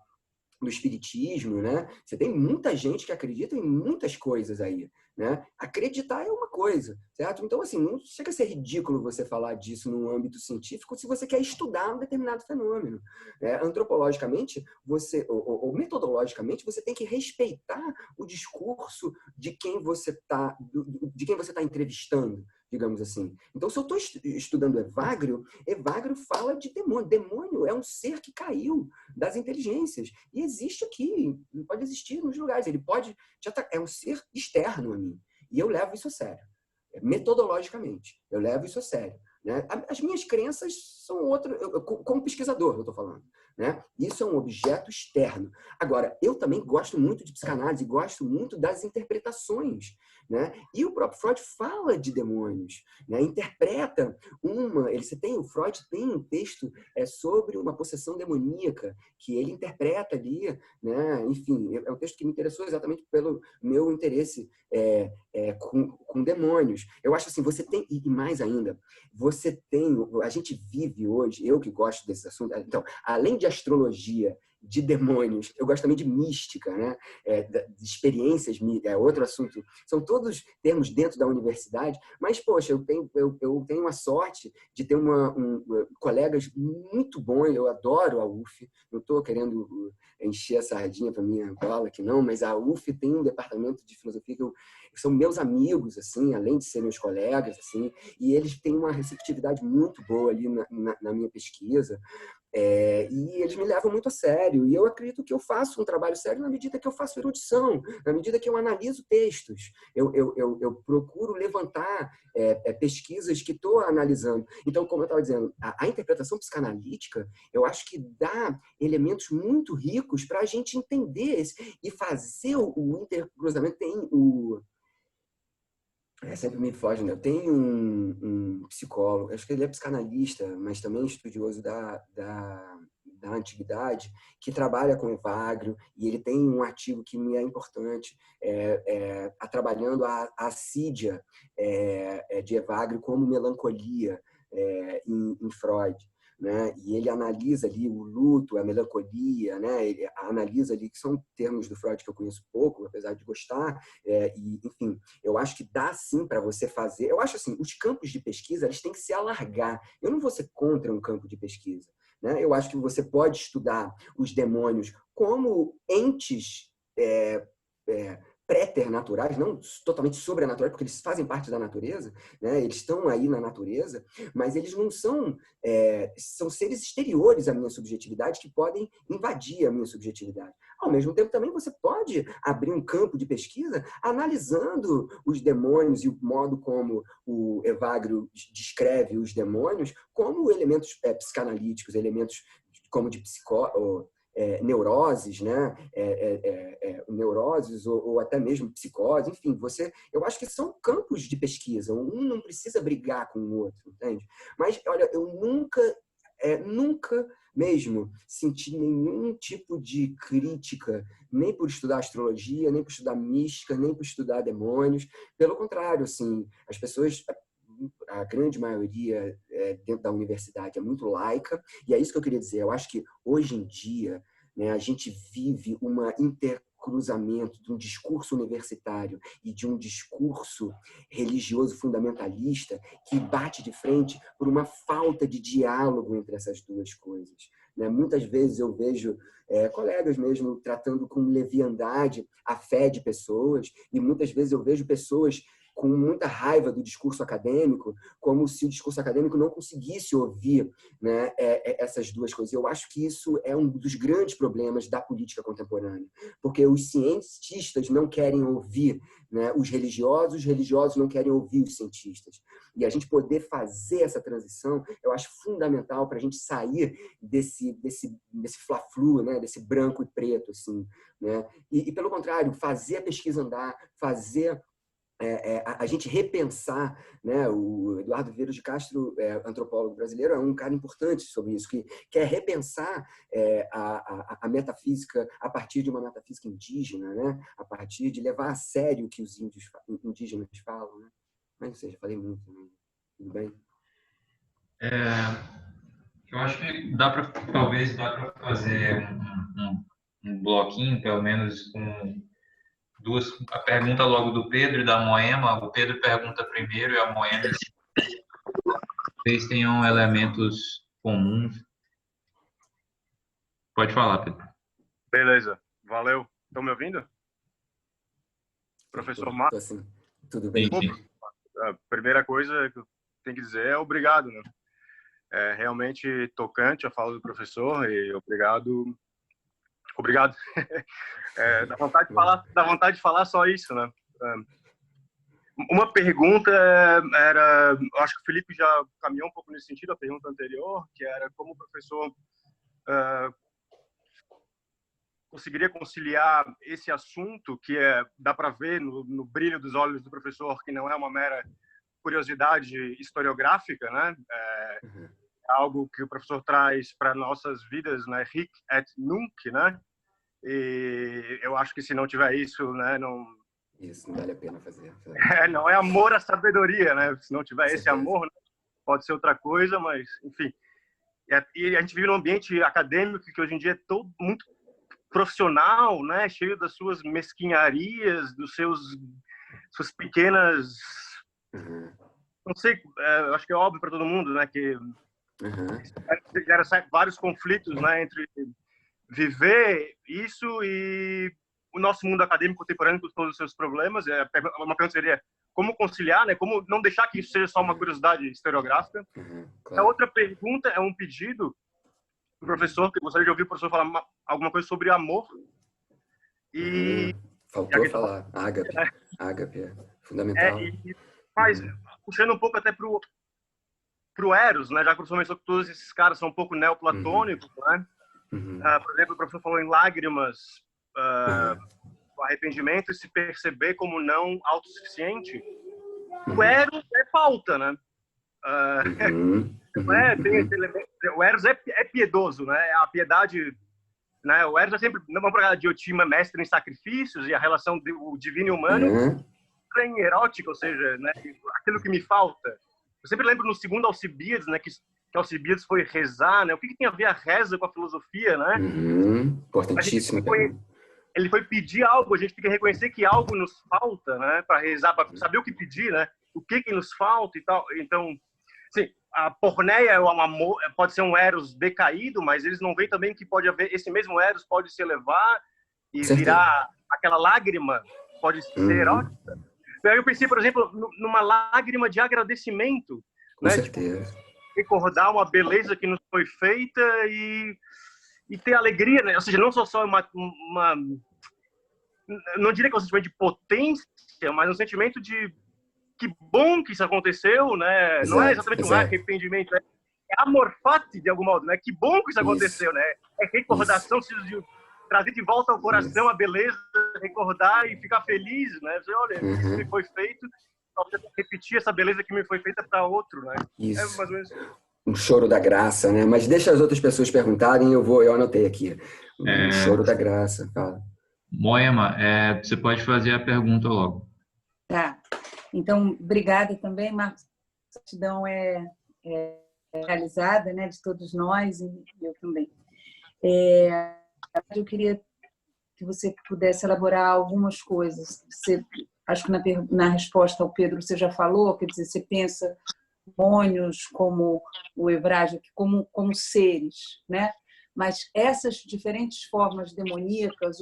do espiritismo, né? Você tem muita gente que acredita em muitas coisas aí, né? Acreditar é uma coisa, certo? Então, assim, não chega a ser ridículo você falar disso no âmbito científico se você quer estudar um determinado fenômeno. Antropologicamente, ou metodologicamente, você tem que respeitar o discurso de quem você está entrevistando, digamos assim. Então, se eu estou estudando Evagrio fala de demônio. Demônio é um ser que caiu das inteligências. E existe aqui, pode existir nos lugares. Ele pode, é um ser externo a mim. E eu levo isso a sério. Metodologicamente, eu levo isso a sério. Né? As minhas crenças são outras, como pesquisador, eu estou falando. Né? Isso é um objeto externo. Agora, eu também gosto muito de psicanálise, gosto muito das interpretações. Né? E o próprio Freud fala de demônios, né? Interpreta o Freud tem um texto sobre uma possessão demoníaca que ele interpreta ali, né? Enfim, é um texto que me interessou exatamente pelo meu interesse com demônios. Eu acho assim, você tem, e mais ainda, a gente vive hoje, eu que gosto desse assunto, então, além de astrologia, de demônios, eu gosto também de mística, né? De experiências, outro assunto. São todos termos dentro da universidade, mas, poxa, eu tenho a sorte de ter colegas muito bons, eu adoro a UF, não estou querendo encher a sardinha para minha bola aqui não, mas a UF tem um departamento de filosofia que são meus amigos, assim, além de ser meus colegas, assim, e eles têm uma receptividade muito boa ali na minha pesquisa. E eles me levam muito a sério. E eu acredito que eu faço um trabalho sério na medida que eu faço erudição, na medida que eu analiso textos. Eu procuro levantar pesquisas que estou analisando. Então, como eu estava dizendo, a interpretação psicanalítica, eu acho que dá elementos muito ricos para a gente entender e fazer o intercruzamento. Sempre me foge, né? Eu tenho um psicólogo, acho que ele é psicanalista, mas também estudioso da antiguidade, que trabalha com Evagrio, e ele tem um artigo que me é importante, trabalhando a assídia de Evagrio como melancolia em Freud. Né? E ele analisa ali o luto, a melancolia, né? Ele analisa ali, que são termos do Freud que eu conheço pouco, apesar de gostar, e, enfim, eu acho que dá sim para você fazer. Eu acho assim, os campos de pesquisa eles têm que se alargar. Eu não vou ser contra um campo de pesquisa. Né? Eu acho que você pode estudar os demônios como entes préternaturais, não totalmente sobrenaturais, porque eles fazem parte da natureza, né? Eles estão aí na natureza, mas eles não são, são seres exteriores à minha subjetividade que podem invadir a minha subjetividade. Ao mesmo tempo, também você pode abrir um campo de pesquisa analisando os demônios e o modo como o Evagrio descreve os demônios como elementos psicanalíticos, elementos como de neuroses, né? Neuroses ou até mesmo psicose, enfim, eu acho que são campos de pesquisa, um não precisa brigar com o outro, entende? Mas, olha, eu nunca mesmo senti nenhum tipo de crítica, nem por estudar astrologia, nem por estudar mística, nem por estudar demônios, pelo contrário, assim, as pessoas, a grande maioria dentro da universidade é muito laica, e é isso que eu queria dizer. Eu acho que hoje em dia, né, a gente vive um intercruzamento de um discurso universitário e de um discurso religioso fundamentalista que bate de frente por uma falta de diálogo entre essas duas coisas. Né? Muitas vezes eu vejo colegas mesmo tratando com leviandade a fé de pessoas, e muitas vezes eu vejo pessoas com muita raiva do discurso acadêmico, como se o discurso acadêmico não conseguisse ouvir, né, essas duas coisas. Eu acho que isso é um dos grandes problemas da política contemporânea, porque os cientistas não querem ouvir, né, os religiosos não querem ouvir os cientistas. E a gente poder fazer essa transição, eu acho fundamental para a gente sair desse fla-flu, né, desse branco e preto, assim, né? E pelo contrário, fazer a pesquisa andar, fazer a gente repensar, né? O Eduardo Vieira de Castro, antropólogo brasileiro, é um cara importante sobre isso, que quer repensar a metafísica a partir de uma metafísica indígena, né? A partir de levar a sério o que os indígenas falam, né? Mas não sei, já falei muito, né? Tudo bem? Eu acho que talvez dá para fazer um bloquinho, pelo menos com a pergunta logo do Pedro e da Moema. O Pedro pergunta primeiro e a Moema, vocês tenham elementos comuns. Pode falar, Pedro. Beleza, valeu. Estão me ouvindo? Professor Marcos? Assim, tudo bem? A primeira coisa que eu tenho que dizer é obrigado, né? É realmente tocante a fala do professor e obrigado. Dá vontade de falar só isso, né? Uma pergunta era, acho que o Felipe já caminhou um pouco nesse sentido, a pergunta anterior, que era como o professor conseguiria conciliar esse assunto, que dá para ver no brilho dos olhos do professor, que não é uma mera curiosidade historiográfica, né? É algo que o professor traz para nossas vidas, né? Hic et nunc, né? E eu acho que se não tiver isso, né, isso não vale a pena fazer. Não é amor à sabedoria, né? Se não tiver esse amor, né? Pode ser outra coisa, mas enfim. E a gente vive num ambiente acadêmico que hoje em dia é todo muito profissional, né? Cheio das suas mesquinharias, dos suas pequenas, não sei, acho que é óbvio para todo mundo, né? Que gera vários conflitos, né? Entre viver isso e o nosso mundo acadêmico contemporâneo com todos os seus problemas. Uma pergunta seria como conciliar, né? Como não deixar que isso seja só uma curiosidade historiográfica. Claro. A outra pergunta é um pedido do professor, que eu gostaria de ouvir o professor falar alguma coisa sobre amor. E faltou falar. Ágape. Né? Ágape é fundamental. Mas puxando um pouco até pro Eros, né? Já que o professor mencionou que todos esses caras são um pouco neoplatônicos, né? Por exemplo, o professor falou em lágrimas, o arrependimento e se perceber como não autossuficiente. O Eros é pauta, né? O Eros é piedoso, né? A piedade, né? O Eros é sempre uma parada de Diotima, mestre em sacrifícios, e a relação do divino e humano é erótica, ou seja, né? Aquilo que me falta. Eu sempre lembro no segundo Alcibíades, né? Que Alcibíades foi rezar, né? O que tem a ver a reza com a filosofia, né? Importantíssimo. Ele foi pedir algo, a gente tem que reconhecer que algo nos falta, né? Para rezar, para saber o que pedir, né? O que nos falta e tal. Então, sim, a porneia, o amor, pode ser um Eros decaído, mas eles não veem também que pode haver, esse mesmo Eros pode se elevar e virar aquela lágrima, pode ser erótica. Eu pensei, por exemplo, numa lágrima de agradecimento, com né? certeza. Tipo, recordar uma beleza que nos foi feita e ter alegria, né? Ou seja, não só uma não diria que é um sentimento de potência, mas um sentimento de que bom que isso aconteceu, né? Não é exatamente um arrependimento, é amor fati, de algum modo, né? Que bom que isso aconteceu, né? É recordação, de trazer de volta ao coração a beleza, recordar e ficar feliz, né? Você, olha, isso me foi feito, talvez repetir essa beleza que me foi feita para outro, né? Isso. É mais ou menos um choro da graça, né? Mas deixa as outras pessoas perguntarem, eu anotei aqui. Um choro da graça, fala. Moema, você pode fazer a pergunta logo. Tá. Então, obrigada também, Marcos. A gratidão é realizada, né, de todos nós, e eu também. Eu queria que você pudesse elaborar algumas coisas. Acho que na resposta ao Pedro você já falou, quer dizer, você pensa demônios como o Evrágio, como seres, né? Mas essas diferentes formas demoníacas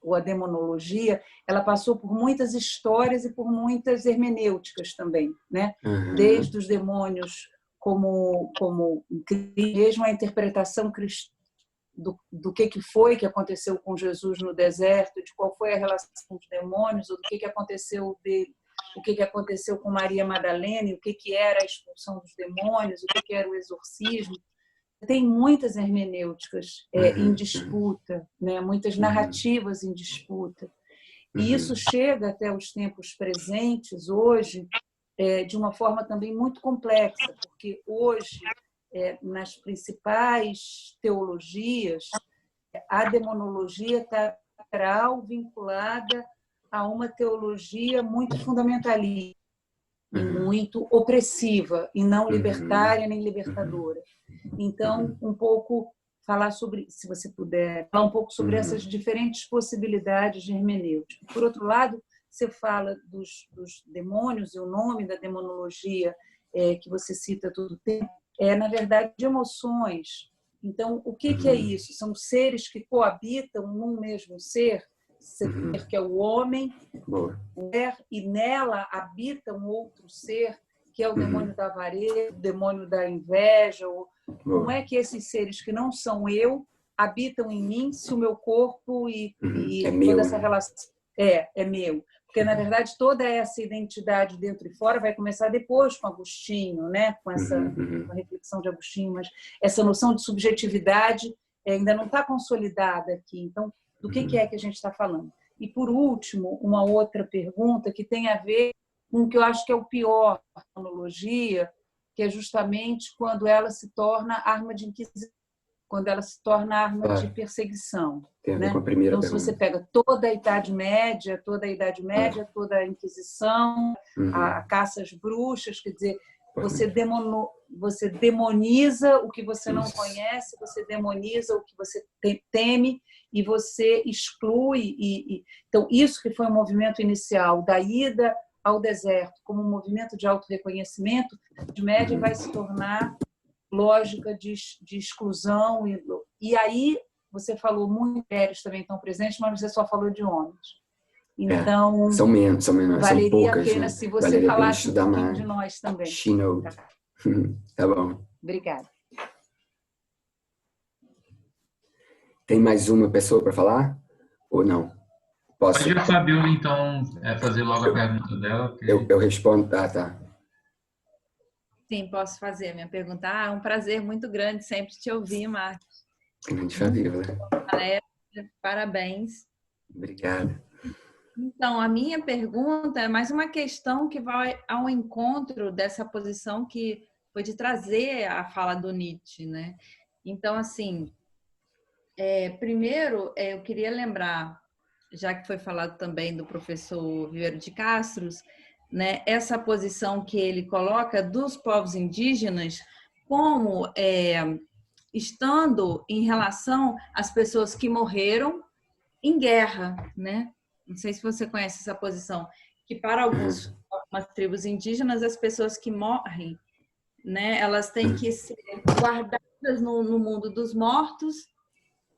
ou a demonologia, ela passou por muitas histórias e por muitas hermenêuticas também, né? Desde os demônios como mesmo a interpretação cristã do que foi que aconteceu com Jesus no deserto, de qual foi a relação com os demônios, ou do que aconteceu dele, o que aconteceu com Maria Madalena, e o que era a expulsão dos demônios, o que era o exorcismo. Tem muitas hermenêuticas em disputa, né? Muitas narrativas em disputa. E isso chega até os tempos presentes, hoje, de uma forma também muito complexa, porque hoje, nas principais teologias, a demonologia está vinculada a uma teologia muito fundamentalista, e muito opressiva, e não libertária nem libertadora. Então, um pouco falar sobre, se você puder, falar um pouco sobre essas diferentes possibilidades de hermenêutica. Por outro lado, você fala dos demônios, e o nome da demonologia que você cita todo o tempo, na verdade, de emoções. Então, o que é isso? São seres que coabitam num mesmo ser, que é o homem, e nela habita um outro ser, que é o demônio da avareza, o demônio da inveja. Como é que esses seres que não são eu habitam em mim, se o meu corpo e toda essa relação é meu? Porque, na verdade, toda essa identidade dentro e fora vai começar depois com Agostinho, né? Com essa com a reflexão de Agostinho, mas essa noção de subjetividade ainda não está consolidada aqui. Então, do que é que a gente está falando? E, por último, uma outra pergunta que tem a ver com o que eu acho que é o pior da tecnologia, que é justamente quando ela se torna arma de inquisição, quando ela se torna arma de perseguição. Tem a ver né? com a primeira então, pergunta. Se você pega toda a Idade Média, toda a Inquisição, a caça às bruxas, quer dizer, você demoniza o que você não conhece, você demoniza o que você teme e você exclui. Então, isso que foi o movimento inicial da ida ao deserto, como um movimento de autorreconhecimento, de média vai se tornar lógica de exclusão. E aí, você falou, mulheres também estão presentes, mas você só falou de homens. Então, são menos, valeria são poucas, a pena né? se você falasse um pouquinho de nós também. She-Note. Tá bom. Obrigada. Tem mais uma pessoa para falar? Ou não? Posso? Pode a Fabiola, então, fazer logo a pergunta dela. Porque... Eu respondo. Ah, tá. Sim, posso fazer a minha pergunta. É um prazer muito grande sempre te ouvir, Marcos. Grande Fabiola. Parabéns. Obrigado. Então, a minha pergunta é mais uma questão que vai ao encontro dessa posição que foi de trazer a fala do Nietzsche, né? Então, assim, primeiro, eu queria lembrar, já que foi falado também do professor Vieira de Castros, né, essa posição que ele coloca dos povos indígenas como estando em relação às pessoas que algumas tribos indígenas, as pessoas que morrem, né, elas têm que ser guardadas no mundo dos mortos,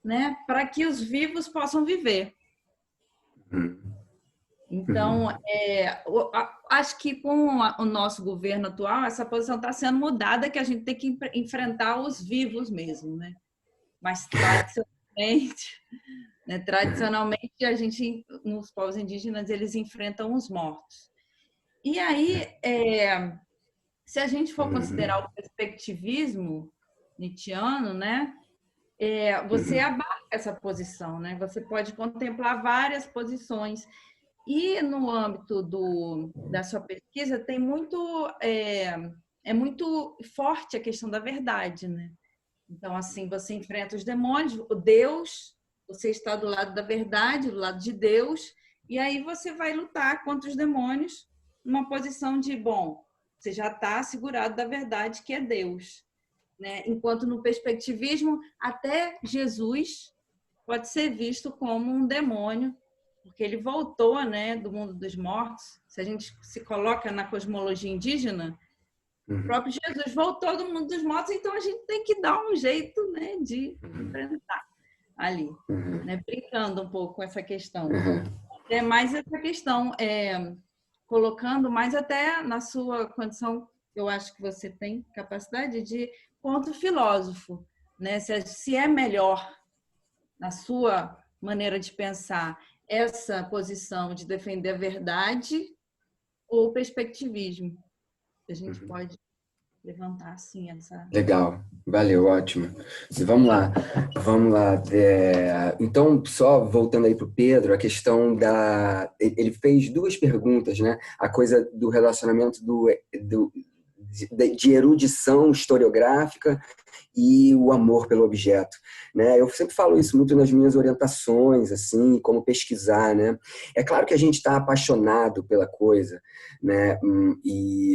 né, para que os vivos possam viver. Então, acho que com o nosso governo atual, essa posição está sendo mudada, que a gente tem que enfrentar os vivos mesmo, né? Mas tradicionalmente, a gente, nos povos indígenas, eles enfrentam os mortos. E aí, se a gente for considerar o perspectivismo nietzschiano, né? Você abarca essa posição, né? Você pode contemplar várias posições. E no âmbito da sua pesquisa tem muito muito forte a questão da verdade, né? Então, assim, você enfrenta os demônios, o Deus, você está do lado da verdade, do lado de Deus, e aí você vai lutar contra os demônios numa posição de, você já está assegurado da verdade que é Deus, né? Enquanto no perspectivismo, até Jesus pode ser visto como um demônio, porque ele voltou, né, do mundo dos mortos. Se a gente se coloca na cosmologia indígena, o próprio Jesus voltou do mundo dos mortos, então a gente tem que dar um jeito, né, de enfrentar ali, né, brincando um pouco com essa questão. Mais essa questão, colocando mais até na sua condição, eu acho que você tem capacidade de quanto filósofo, né, se é melhor, na sua maneira de pensar, essa posição de defender a verdade ou perspectivismo? A gente pode levantar assim essa... Legal, valeu, ótimo. E vamos lá. Então, só voltando aí para o Pedro, a questão ele fez duas perguntas, né? A coisa do relacionamento de erudição historiográfica e o amor pelo objeto, né? Eu sempre falo isso muito nas minhas orientações, assim, como pesquisar, né? É claro que a gente está apaixonado pela coisa, né?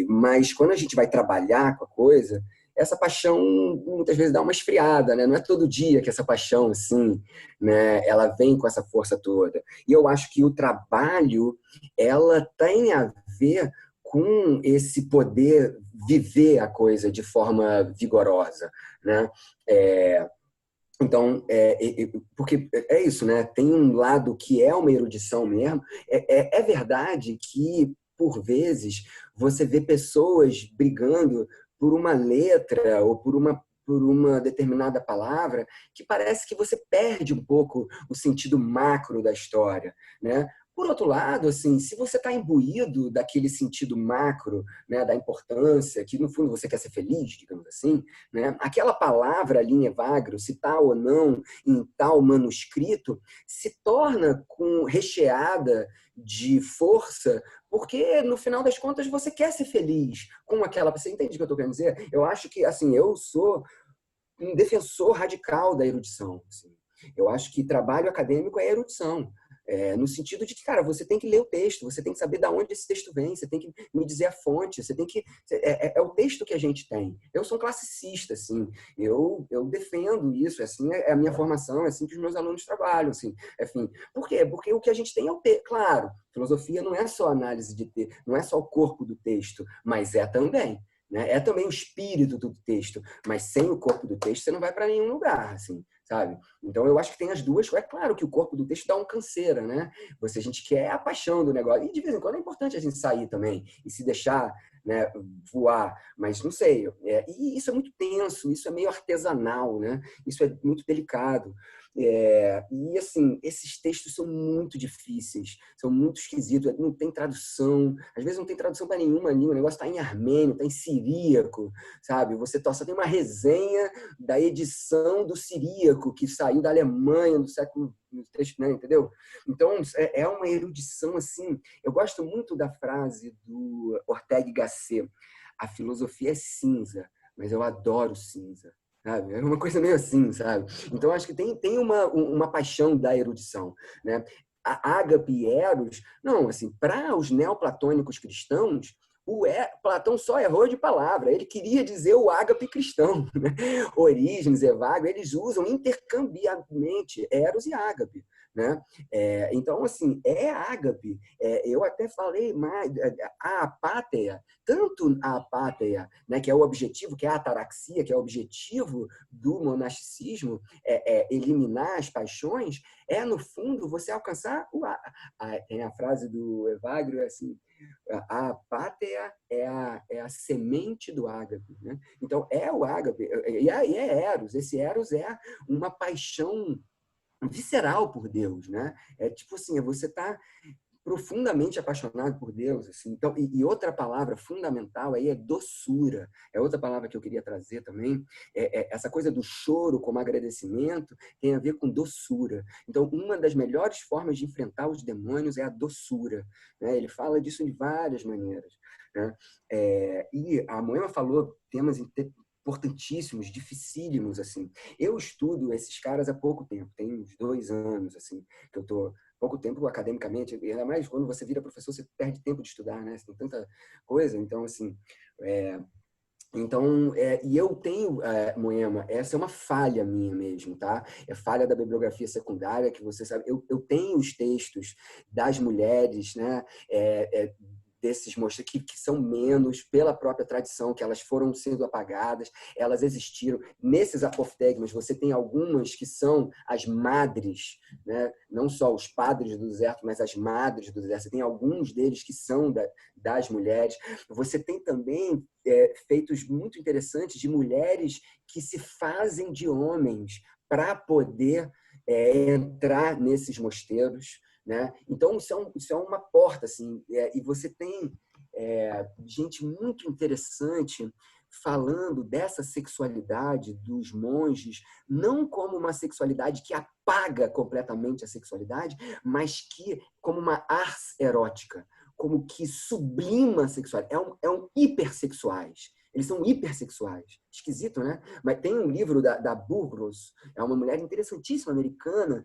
Mas quando a gente vai trabalhar com a coisa, essa paixão muitas vezes dá uma esfriada, né? Não é todo dia que essa paixão, assim, né? Ela vem com essa força toda. E eu acho que o trabalho, ela tem a ver com esse poder viver a coisa de forma vigorosa, né? Então, porque é isso, né? Tem um lado que é uma erudição mesmo. É verdade que, por vezes, você vê pessoas brigando por uma letra ou por uma determinada palavra que parece que você perde um pouco o sentido macro da história, né? Por outro lado, assim, se você está imbuído daquele sentido macro, né, da importância, que no fundo você quer ser feliz, digamos assim, né, aquela palavra ali em Evagrio, se tal ou não em tal manuscrito, se torna recheada de força, porque no final das contas você quer ser feliz com aquela... Você entende o que eu estou querendo dizer? Eu acho que, assim, eu sou um defensor radical da erudição. Assim. Eu acho que trabalho acadêmico é erudição. No sentido de que, cara, você tem que ler o texto, você tem que saber de onde esse texto vem, você tem que me dizer a fonte, você tem que... É o texto que a gente tem. Eu sou um classicista, assim, eu defendo isso, assim, é a minha formação, é assim que os meus alunos trabalham, assim, enfim. Por quê? Porque o que a gente tem é o texto. Claro, filosofia não é só análise de texto, não é só o corpo do texto, mas é também. Né? É também o espírito do texto, mas sem o corpo do texto você não vai para nenhum lugar, assim, sabe? Então eu acho que tem as duas. É claro que o corpo do texto dá um canseira, né? A gente quer a paixão do negócio e de vez em quando é importante a gente sair também e se deixar, né, voar, mas não sei. E isso é muito tenso, isso é meio artesanal, né? Isso é muito delicado. E assim, esses textos são muito difíceis, são muito esquisitos, não tem tradução, às vezes não tem tradução para nenhuma língua, o negócio está em armênio, está em siríaco, sabe? Você só tem uma resenha da edição do siríaco que saiu da Alemanha do século, né, entendeu? Então é uma erudição assim. Eu gosto muito da frase do Ortega y Gasset: a filosofia é cinza, mas eu adoro cinza. Sabe? É uma coisa meio assim, sabe? Então, acho que tem uma paixão da erudição, né? A ágape e Eros, não, assim, para os neoplatônicos cristãos, Platão só errou de palavra. Ele queria dizer o ágape cristão, né? Orígenes, Evagrio, eles usam intercambiamente Eros e ágape, né? Então, assim, ágape. Eu até falei mais, a apáteia, tanto a apáteia, né, que é o objetivo, que é a ataraxia, que é o objetivo do monasticismo, eliminar as paixões, no fundo, você alcançar tem a frase do Evagrio, assim, a apáteia é a semente do ágape, né? Então, o ágape, e é Eros. Esse Eros é uma paixão visceral por Deus, né? Tipo assim, você tá profundamente apaixonado por Deus, assim. Então, e outra palavra fundamental aí é doçura. É outra palavra que eu queria trazer também. Essa coisa do choro como agradecimento tem a ver com doçura. Então, uma das melhores formas de enfrentar os demônios é a doçura, né? Ele fala disso de várias maneiras, né? E a Moema falou temas importantíssimos, dificílimos, assim. Eu estudo esses caras há pouco tempo, tem uns 2 anos, assim, que eu tô pouco tempo academicamente, e ainda mais quando você vira professor, você perde tempo de estudar, né? Você tem tanta coisa, então, assim... e eu tenho, Moema, essa é uma falha minha mesmo, tá? É falha da bibliografia secundária, que você sabe, eu tenho os textos das mulheres, né? Desses mostros que são menos pela própria tradição, que elas foram sendo apagadas, elas existiram. Nesses apoftegmas, você tem algumas que são as madres, né? Não só os padres do deserto, mas as madres do deserto. Você tem alguns deles que são das mulheres. Você tem também feitos muito interessantes de mulheres que se fazem de homens para poder entrar nesses mosteiros, né? Então, isso é uma porta, assim, e você tem gente muito interessante falando dessa sexualidade dos monges, não como uma sexualidade que apaga completamente a sexualidade, mas que como uma ars erótica, como que sublima a sexualidade. É um hipersexuais. Eles são hipersexuais. Esquisito, né? Mas tem um livro da Burgos, é uma mulher interessantíssima, americana,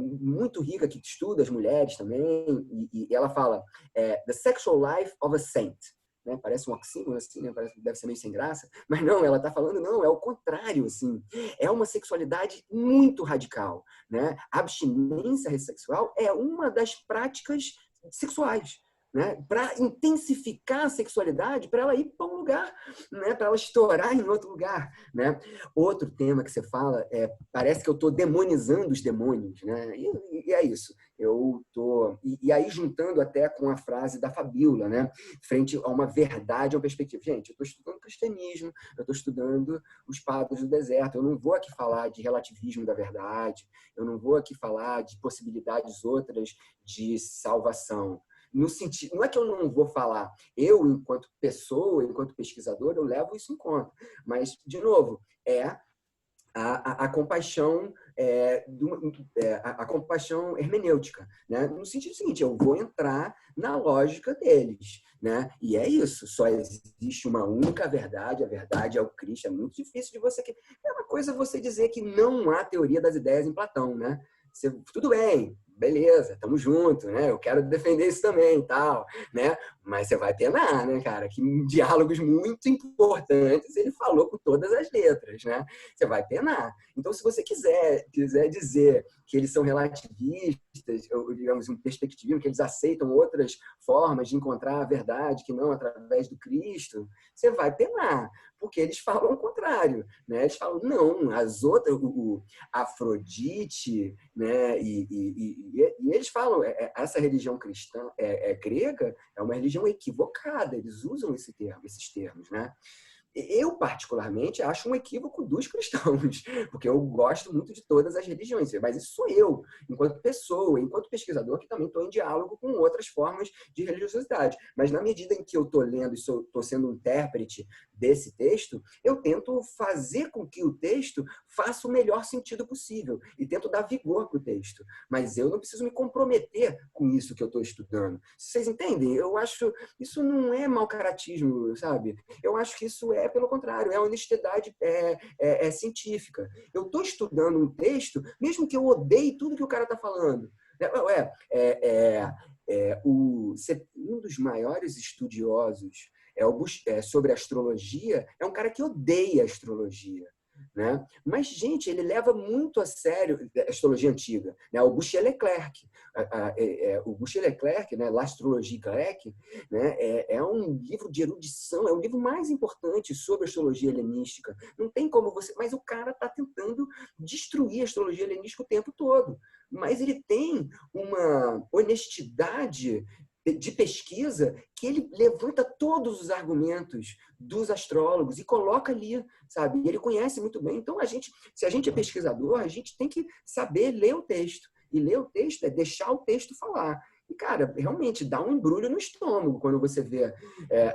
muito rica, que estuda as mulheres também, e ela fala The Sexual Life of a Saint. Né? Parece um oxímoron, assim, né? Deve ser meio sem graça, mas não, ela está falando, não, é o contrário, assim. É uma sexualidade muito radical. Né? A abstinência sexual é uma das práticas sexuais. Né, para intensificar a sexualidade, para ela ir para um lugar, né, para ela estourar em outro lugar. Né? Outro tema que você fala, parece que eu estou demonizando os demônios. Né? E é isso. E aí, juntando até com a frase da Fabíola, né, frente a uma verdade, a uma perspectiva. Gente, eu estou estudando cristianismo, eu estou estudando os padres do deserto, eu não vou aqui falar de relativismo da verdade, eu não vou aqui falar de possibilidades outras de salvação. No sentido, não é que eu não vou falar, eu, enquanto pessoa, enquanto pesquisador, eu levo isso em conta. Mas, de novo, a compaixão a compaixão hermenêutica, né? No sentido seguinte, eu vou entrar na lógica deles, né? E é isso, só existe uma única verdade, a verdade é o Cristo. É muito difícil de você... É uma coisa você dizer que não há teoria das ideias em Platão, né? Tudo bem, beleza, tamo junto, né? Eu quero defender isso também e tal, né? Mas você vai penar, né, cara? Que em diálogos muito importantes ele falou com todas as letras, né? Você vai penar. Então, se você quiser dizer que eles são relativistas, ou, digamos, um perspectivismo, que eles aceitam outras formas de encontrar a verdade que não através do Cristo, você vai penar, porque eles falam o contrário, né? Eles falam, não, as outras, o Afrodite, né? E eles falam, essa religião cristã grega é uma religião equivocada, eles usam esses termos, né? Eu, particularmente, acho um equívoco dos cristãos, porque eu gosto muito de todas as religiões, mas isso sou eu, enquanto pessoa, enquanto pesquisador, que também estou em diálogo com outras formas de religiosidade. Mas na medida em que eu estou lendo e estou sendo um intérprete desse texto, eu tento fazer com que o texto faça o melhor sentido possível e tento dar vigor para o texto. Mas eu não preciso me comprometer com isso que eu estou estudando. Vocês entendem? Eu acho isso não é mau caratismo, sabe? Eu acho que isso pelo contrário, é honestidade científica. Eu estou estudando um texto, mesmo que eu odeie tudo que o cara está falando. Um dos maiores estudiosos sobre astrologia é um cara que odeia a astrologia. Né? Mas, gente, ele leva muito a sério a astrologia antiga, né? O Boucher-Leclerc, o Boucher-Leclerc, né? L'Astrologie grecque, né? É um livro de erudição, é o livro mais importante sobre a astrologia helenística. Não tem como você... Mas o cara está tentando destruir a astrologia helenística o tempo todo. Mas ele tem uma honestidade de pesquisa que ele levanta todos os argumentos dos astrólogos e coloca ali, sabe? E ele conhece muito bem. Então, se a gente é pesquisador, a gente tem que saber ler o texto. E ler o texto é deixar o texto falar. E, cara, realmente dá um embrulho no estômago quando você vê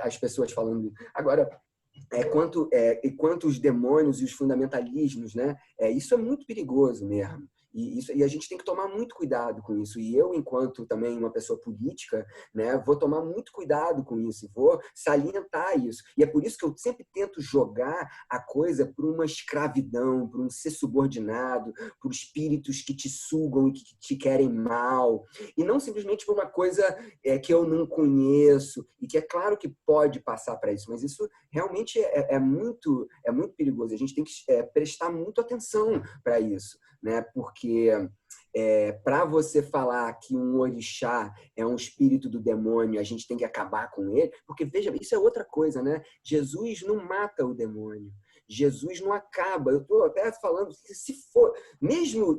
as pessoas falando. Agora, quanto os demônios e os fundamentalismos, né? Isso é muito perigoso mesmo. E a gente tem que tomar muito cuidado com isso. E eu, enquanto também uma pessoa política, né, vou tomar muito cuidado com isso, vou salientar isso. E é por isso que eu sempre tento jogar a coisa para uma escravidão, para um ser subordinado, por espíritos que te sugam e que te querem mal. E não simplesmente por uma coisa que eu não conheço e que é claro que pode passar para isso, mas isso realmente é muito perigoso. A gente tem que prestar muito atenção para isso, né? Porque para você falar que um orixá é um espírito do demônio, a gente tem que acabar com ele, porque veja, isso é outra coisa, né? Jesus não mata o demônio. Jesus não acaba. Eu estou até falando, se for, mesmo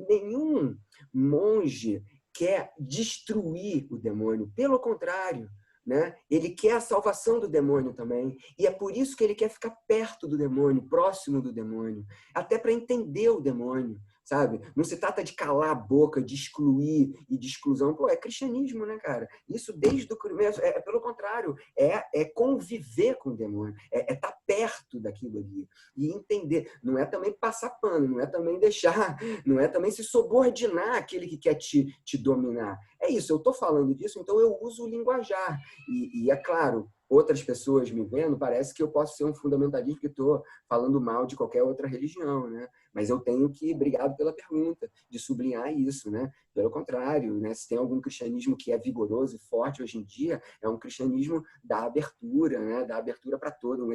nenhum monge quer destruir o demônio, pelo contrário, né? Ele quer a salvação do demônio também. E é por isso que ele quer ficar perto do demônio, próximo do demônio, até para entender o demônio, sabe? Não se trata de calar a boca, de excluir e de exclusão. Pô, é cristianismo, né, cara? Isso desde o começo, pelo contrário, é conviver com o demônio, é estar perto daquilo ali e entender. Não é também passar pano, não é também deixar, não é também se subordinar àquele que quer te dominar. É isso, eu estou falando disso, então eu uso o linguajar. E é claro, outras pessoas me vendo, parece que eu posso ser um fundamentalista que estou falando mal de qualquer outra religião, né? Mas eu tenho que, obrigado pela pergunta, de sublinhar isso, né? Pelo contrário, né? Se tem algum cristianismo que é vigoroso e forte hoje em dia, é um cristianismo da abertura, né? Da abertura para todo,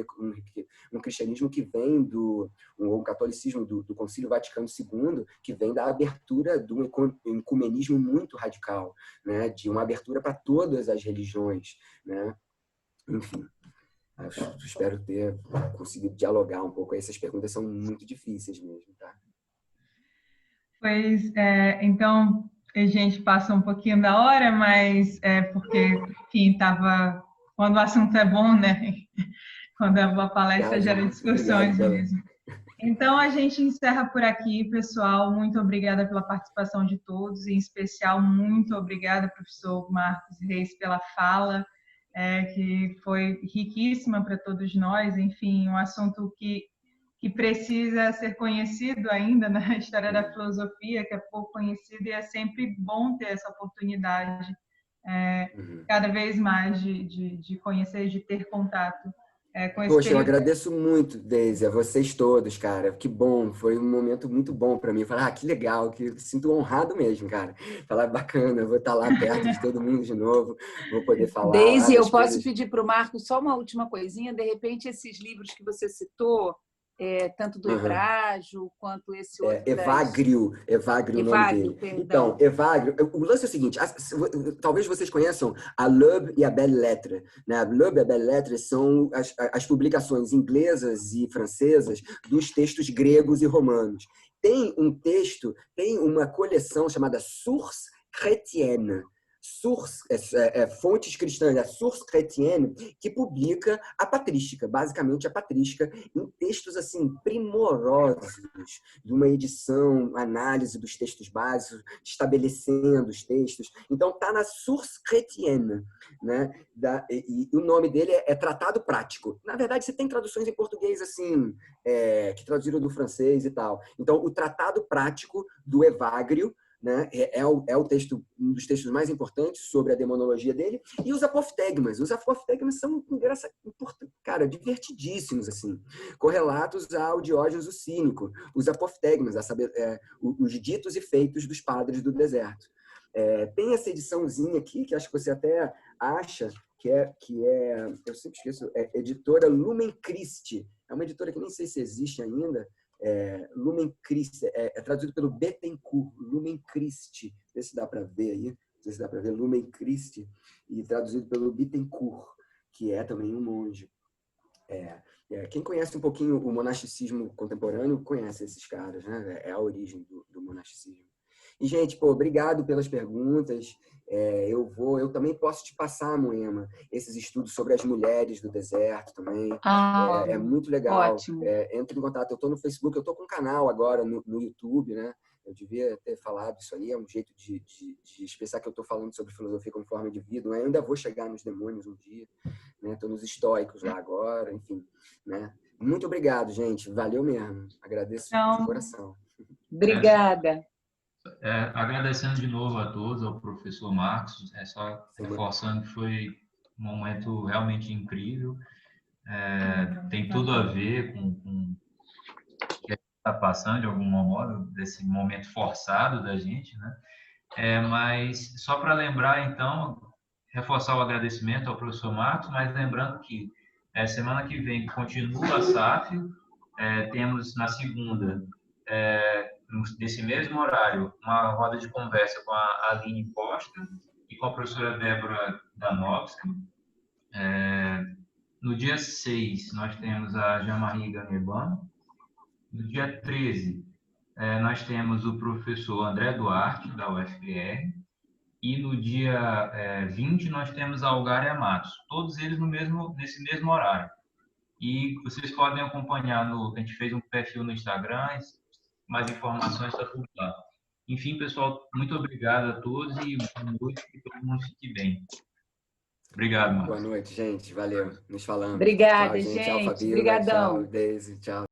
um cristianismo que vem um catolicismo do Concílio Vaticano II, que vem da abertura do ecumenismo muito radical, né? De uma abertura para todas as religiões, né? Enfim, espero ter conseguido dialogar um pouco. Essas perguntas são muito difíceis mesmo, tá? Pois, então, a gente passa um pouquinho da hora, mas porque, enfim, quando o assunto é bom, né? Quando a palestra gera discussões mesmo. Então, a gente encerra por aqui, pessoal. Muito obrigada pela participação de todos, em especial, muito obrigada, professor Marcos Reis, pela fala, que foi riquíssima para todos nós. Enfim, um assunto que precisa ser conhecido ainda na história da filosofia, que é pouco conhecido, e é sempre bom ter essa oportunidade, cada vez mais, de conhecer, de ter contato com esse Poxa, eu período. agradeço muito, Deise, a vocês todos, cara. Que bom, foi um momento muito bom para mim. Falar, que legal, que eu sinto honrado mesmo, cara. Falar, bacana, vou estar lá perto de todo mundo de novo, vou poder falar. Deise, eu posso pedir para o Marcos só uma última coisinha? De repente, esses livros que você citou, tanto do Evrágio quanto esse outro. Evagrio o nome dele. Perdão. Então, Evagrio, o lance é o seguinte, talvez vocês conheçam a L'Aube e a Belle Lettre, né? A L'Aube e a Belle Lettre são as publicações inglesas e francesas dos textos gregos e romanos. Tem uma coleção chamada Sources Chrétiennes, fontes cristãs, a Source Chrétienne, que publica a patrística, basicamente a patrística, em textos assim primorosos, de uma edição, análise dos textos básicos, estabelecendo os textos. Então está na Source Chrétienne, né? E o nome dele é Tratado Prático. Na verdade, você tem traduções em português assim, que traduziram do francês e tal. Então, o Tratado Prático do Evagrio, né? Um dos textos mais importantes sobre a demonologia dele, e os apoftegmas. Os apoftegmas são, cara, divertidíssimos, assim, correlatos ao Diógenes o Cínico. Os apoftegmas, os ditos e feitos dos padres do deserto. Tem essa ediçãozinha aqui, que acho que você até acha, que é eu sempre esqueço, editora Lumen Christi. É uma editora que nem sei se existe ainda, Lumen Christi, traduzido pelo Bettencourt, Lumen Christi, não sei se dá para ver aí, não sei se dá para ver, Lumen Christi, e traduzido pelo Bettencourt, que é também um monge. Quem conhece um pouquinho o monasticismo contemporâneo conhece esses caras, né? É a origem do monasticismo. E, gente, obrigado pelas perguntas. Eu também posso te passar, Moema, esses estudos sobre as mulheres do deserto também. É muito legal. Ótimo. Entre em contato. Eu estou no Facebook, eu estou com um canal agora no YouTube, né? Eu devia ter falado isso aí. É um jeito de expressar que eu estou falando sobre filosofia como forma de vida. Eu ainda vou chegar nos demônios um dia, né? Estou nos estoicos lá agora, enfim, né? Muito obrigado, gente. Valeu mesmo. Agradeço de coração. Obrigada. Agradecendo de novo a todos, ao professor Marcos, só reforçando que foi um momento realmente incrível, tem tudo a ver com o que a gente está passando, de algum modo, desse momento forçado da gente, né? Mas só para lembrar, então, reforçar o agradecimento ao professor Marcos, mas lembrando que semana que vem continua a SAF, temos na segunda, nesse mesmo horário, uma roda de conversa com a Aline Costa e com a professora Débora Danowski. No dia 6, nós temos a Jean-Marie Ganeban. No dia 13, nós temos o professor André Duarte, da UFPR. E no dia 20, nós temos a Algária Matos. Todos eles nesse mesmo horário. E vocês podem acompanhar a gente fez um perfil no Instagram, mais informações, está tudo lá. Enfim, pessoal, muito obrigado a todos e boa noite, que todo mundo fique bem. Obrigado, Marcos. Boa noite, gente. Valeu. Nos falamos. Obrigada, Tchau, gente. gente. Alphaville. Obrigadão. Tchau, Daisy. Tchau.